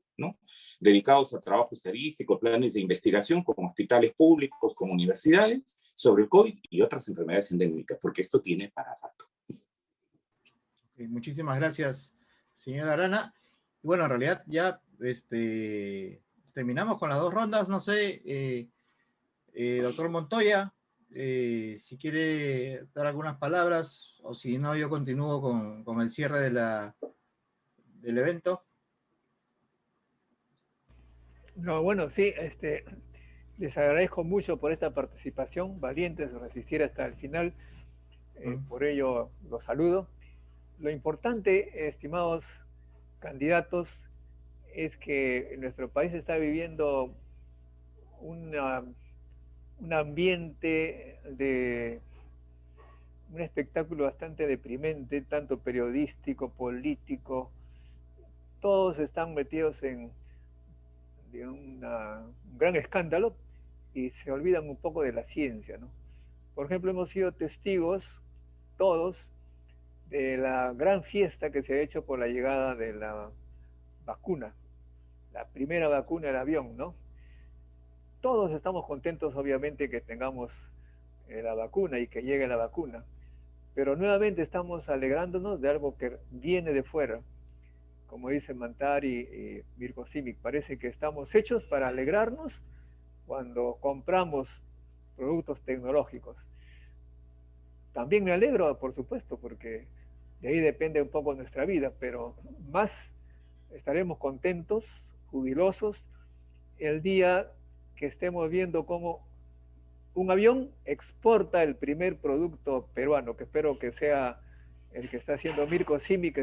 dedicados a trabajo estadístico, planes de investigación con hospitales públicos, con universidades, sobre el COVID y otras enfermedades endémicas, porque esto tiene para rato.
Okay, muchísimas gracias, señora Arana. Y bueno, en realidad ya terminamos con las 2 rondas. No sé, doctor Montoya, si quiere dar algunas palabras, o si no, yo continúo con el cierre del evento.
No, bueno, sí, les agradezco mucho por esta participación, valientes de resistir hasta el final, por ello los saludo. Lo importante, estimados candidatos, es que nuestro país está viviendo un ambiente de un espectáculo bastante deprimente, tanto periodístico, político. Todos están metidos en un gran escándalo y se olvidan un poco de la ciencia, Por ejemplo, hemos sido testigos todos de la gran fiesta que se ha hecho por la llegada de la vacuna, la primera vacuna del avión, Todos estamos contentos, obviamente, que tengamos la vacuna y que llegue la vacuna, pero nuevamente estamos alegrándonos de algo que viene de fuera. Como dice Mantari y Mirko Simic, parece que estamos hechos para alegrarnos cuando compramos productos tecnológicos. También me alegro, por supuesto, porque de ahí depende un poco nuestra vida, pero más estaremos contentos, jubilosos, el día que estemos viendo cómo un avión exporta el primer producto peruano, que espero que sea el que está haciendo Mirko Simic, que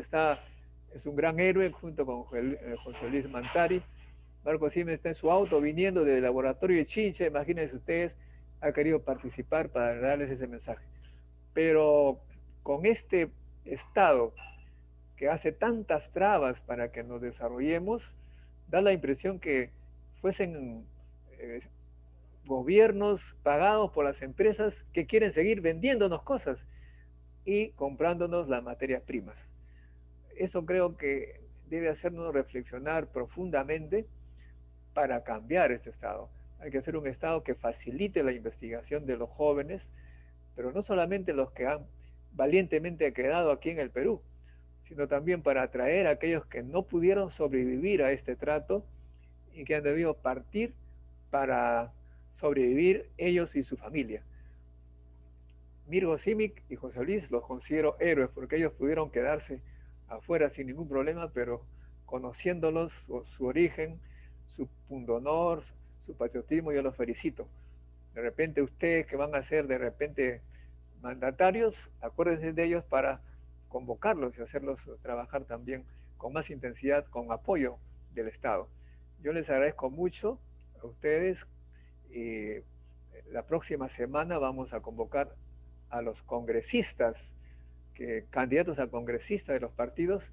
es un gran héroe junto con José Luis Mantari. Mirko Simic está en su auto viniendo del laboratorio de Chincha, imagínense ustedes, ha querido participar para darles ese mensaje. Pero con este Estado que hace tantas trabas para que nos desarrollemos, da la impresión que fuesen gobiernos pagados por las empresas que quieren seguir vendiéndonos cosas y comprándonos las materias primas. Eso creo que debe hacernos reflexionar profundamente para cambiar este Estado. Hay que hacer un Estado que facilite la investigación de los jóvenes, pero no solamente los que han valientemente quedado aquí en el Perú, sino también para atraer a aquellos que no pudieron sobrevivir a este trato y que han debido partir para sobrevivir ellos y su familia. Mirko Simic y José Luis los considero héroes porque ellos pudieron quedarse afuera sin ningún problema, pero conociéndolos, su origen, su pundonor, su patriotismo, yo los felicito. De repente ustedes que van a ser de repente mandatarios, acuérdense de ellos para convocarlos y hacerlos trabajar también con más intensidad, con apoyo del Estado. Yo les agradezco mucho a ustedes y la próxima semana vamos a convocar a los congresistas, candidatos a congresistas de los partidos.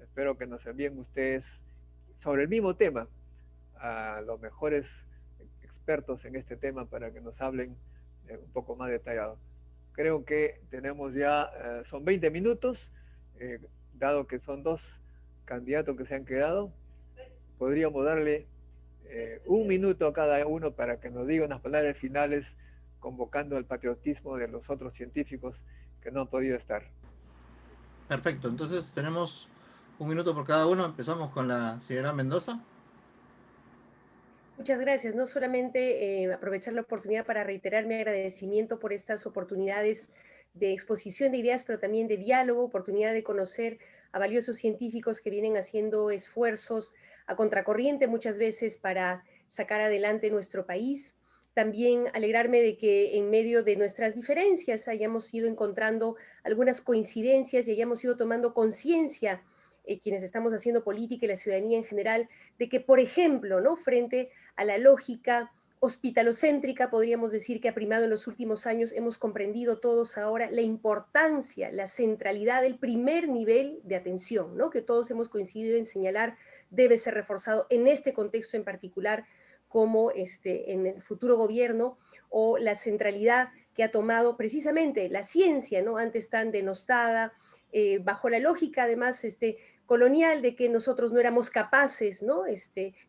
Espero que nos envíen ustedes sobre el mismo tema a los mejores expertos en este tema para que nos hablen un poco más detallado. Creo que tenemos ya, son 20 minutos, dado que son 2 candidatos que se han quedado, podríamos darle 1 minuto a cada uno para que nos diga unas palabras finales convocando al patriotismo de los otros científicos que no han podido estar.
Perfecto, entonces tenemos 1 minuto por cada uno. Empezamos con la señora Mendoza.
Muchas gracias. No solamente aprovechar la oportunidad para reiterar mi agradecimiento por estas oportunidades de exposición de ideas, pero también de diálogo, oportunidad de conocer a valiosos científicos que vienen haciendo esfuerzos a contracorriente muchas veces para sacar adelante nuestro país. También alegrarme de que en medio de nuestras diferencias hayamos ido encontrando algunas coincidencias y hayamos ido tomando conciencia, quienes estamos haciendo política y la ciudadanía en general, de que, por ejemplo, ¿no?, frente a la lógica hospitalocéntrica, podríamos decir que ha primado en los últimos años, hemos comprendido todos ahora la importancia, la centralidad del primer nivel de atención, ¿no?, que todos hemos coincidido en señalar debe ser reforzado en este contexto en particular, como en el futuro gobierno, o la centralidad que ha tomado precisamente la ciencia, ¿no?, antes tan denostada, bajo la lógica además colonial de que nosotros no éramos capaces, ¿no?,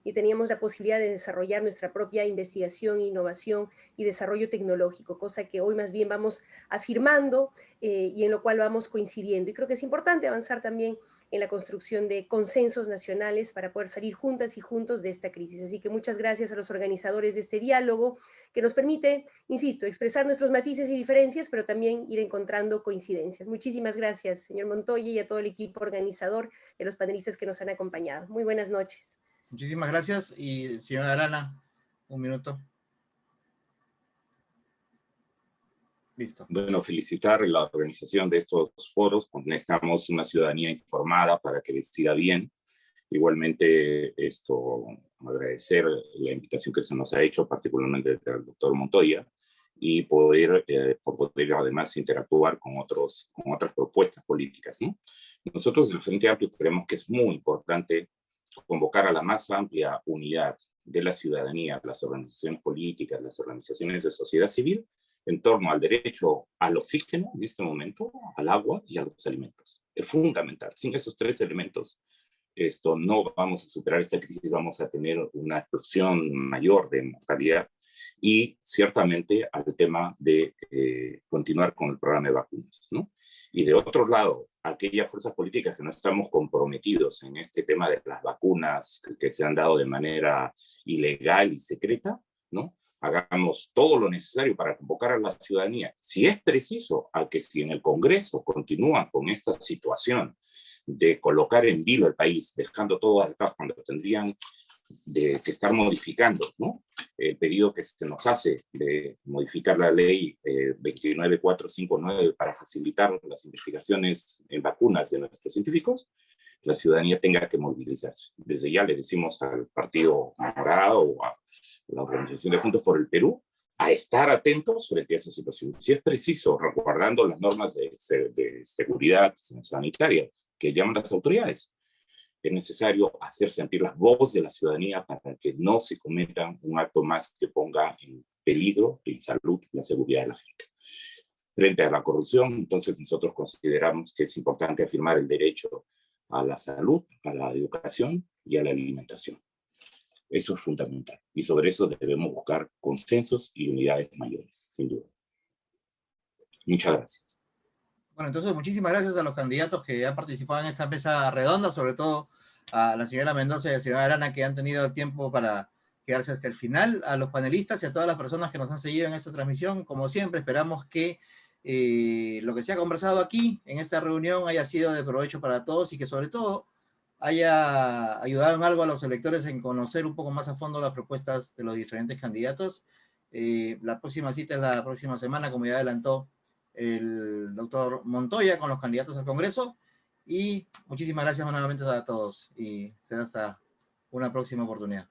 ni teníamos la posibilidad de desarrollar nuestra propia investigación, innovación y desarrollo tecnológico, cosa que hoy más bien vamos afirmando y en lo cual vamos coincidiendo. Y creo que es importante avanzar también en la construcción de consensos nacionales para poder salir juntas y juntos de esta crisis. Así que muchas gracias a los organizadores de este diálogo que nos permite, insisto, expresar nuestros matices y diferencias, pero también ir encontrando coincidencias. Muchísimas gracias, señor Montoya, y a todo el equipo organizador y a los panelistas que nos han acompañado. Muy buenas noches.
Muchísimas gracias. Y señora Arana, 1 minuto. Listo.
Bueno, felicitar la organización de estos foros, porque necesitamos una ciudadanía informada para que decida bien. Igualmente, agradecer la invitación que se nos ha hecho, particularmente del doctor Montoya, y poder además interactuar con otras propuestas políticas, ¿no? Nosotros del Frente Amplio creemos que es muy importante convocar a la más amplia unidad de la ciudadanía, las organizaciones políticas, las organizaciones de sociedad civil, en torno al derecho al oxígeno, en este momento, al agua y a los alimentos. Es fundamental. Sin esos 3 elementos, no vamos a superar esta crisis, vamos a tener una explosión mayor de mortalidad Y ciertamente al tema de continuar con el programa de vacunas, ¿no? Y de otro lado, aquellas fuerzas políticas que no estamos comprometidos en este tema de las vacunas que se han dado de manera ilegal y secreta, ¿no? Hagamos todo lo necesario para convocar a la ciudadanía, si es preciso, a que si en el Congreso continúan con esta situación de colocar en vilo el país, dejando todo atrás cuando tendrían que estar modificando, ¿no? El pedido que se nos hace de modificar la ley 29459 para facilitar las investigaciones en vacunas de nuestros científicos, la ciudadanía tenga que movilizarse. Desde ya le decimos al Partido Morado o a la Organización de Juntos por el Perú a estar atentos frente a esa situación. Si es preciso, resguardando las normas de seguridad sanitaria que llaman las autoridades, es necesario hacer sentir la voz de la ciudadanía para que no se cometa un acto más que ponga en peligro la salud y la seguridad de la gente. Frente a la corrupción, entonces nosotros consideramos que es importante afirmar el derecho a la salud, a la educación y a la alimentación. Eso es fundamental. Y sobre eso debemos buscar consensos y unidades mayores, sin duda. Muchas gracias.
Bueno, entonces muchísimas gracias a los candidatos que han participado en esta mesa redonda, sobre todo a la señora Mendoza y a la señora Arana, que han tenido tiempo para quedarse hasta el final, a los panelistas y a todas las personas que nos han seguido en esta transmisión. Como siempre, esperamos que lo que se ha conversado aquí en esta reunión haya sido de provecho para todos y que sobre todo haya ayudado en algo a los electores en conocer un poco más a fondo las propuestas de los diferentes candidatos. La próxima cita es la próxima semana, como ya adelantó el doctor Montoya, con los candidatos al Congreso. Y muchísimas gracias nuevamente a todos y será hasta una próxima oportunidad.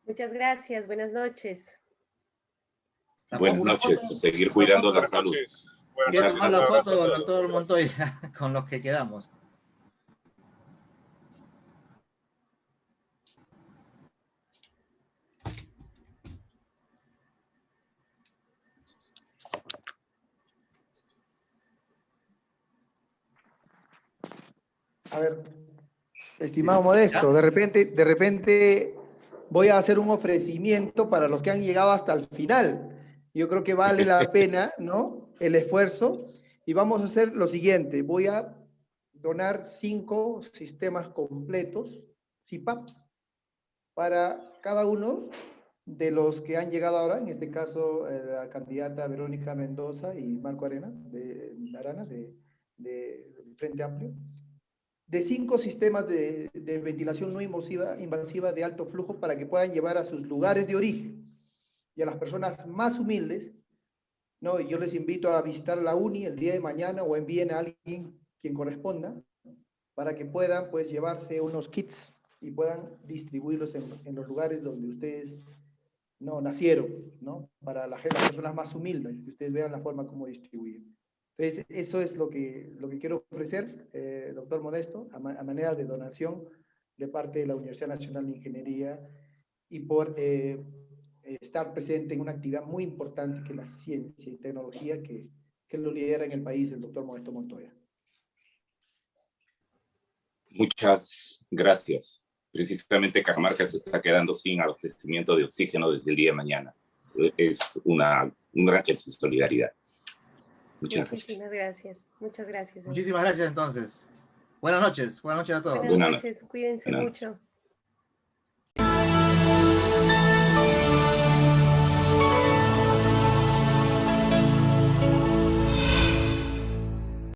Muchas gracias, buenas noches.
Buenas noches, seguir cuidando la salud.
Quiero tomar la foto, doctor Montoya, con los que quedamos.
A ver, estimado Modesto, de repente voy a hacer un ofrecimiento para los que han llegado hasta el final. Yo creo que vale la pena, ¿no?, el esfuerzo. Y vamos a hacer lo siguiente. Voy a donar 5 sistemas completos, CPAPs, para cada uno de los que han llegado ahora. En este caso, la candidata Verónica Mendoza y Marco Arana, de Frente Amplio. De 5 sistemas de ventilación no invasiva de alto flujo para que puedan llevar a sus lugares de origen y a las personas más humildes, ¿no? Yo les invito a visitar la UNI el día de mañana o envíen a alguien quien corresponda para que puedan pues llevarse unos kits y puedan distribuirlos en los lugares donde ustedes no nacieron, ¿no? Para las personas más humildes, que ustedes vean la forma como distribuir. Entonces, eso es lo que quiero ofrecer, doctor Modesto, a manera de donación de parte de la Universidad Nacional de Ingeniería y por estar presente en una actividad muy importante que es la ciencia y tecnología que lo lidera en el país el doctor Modesto Montoya.
Muchas gracias. Precisamente Cajamarca se está quedando sin abastecimiento de oxígeno desde el día de mañana. Es un gran gesto de solidaridad.
Muchísimas gracias. Muchas gracias.
Muchísimas gracias entonces. Buenas noches a todos.
Buenas noches, cuídense mucho.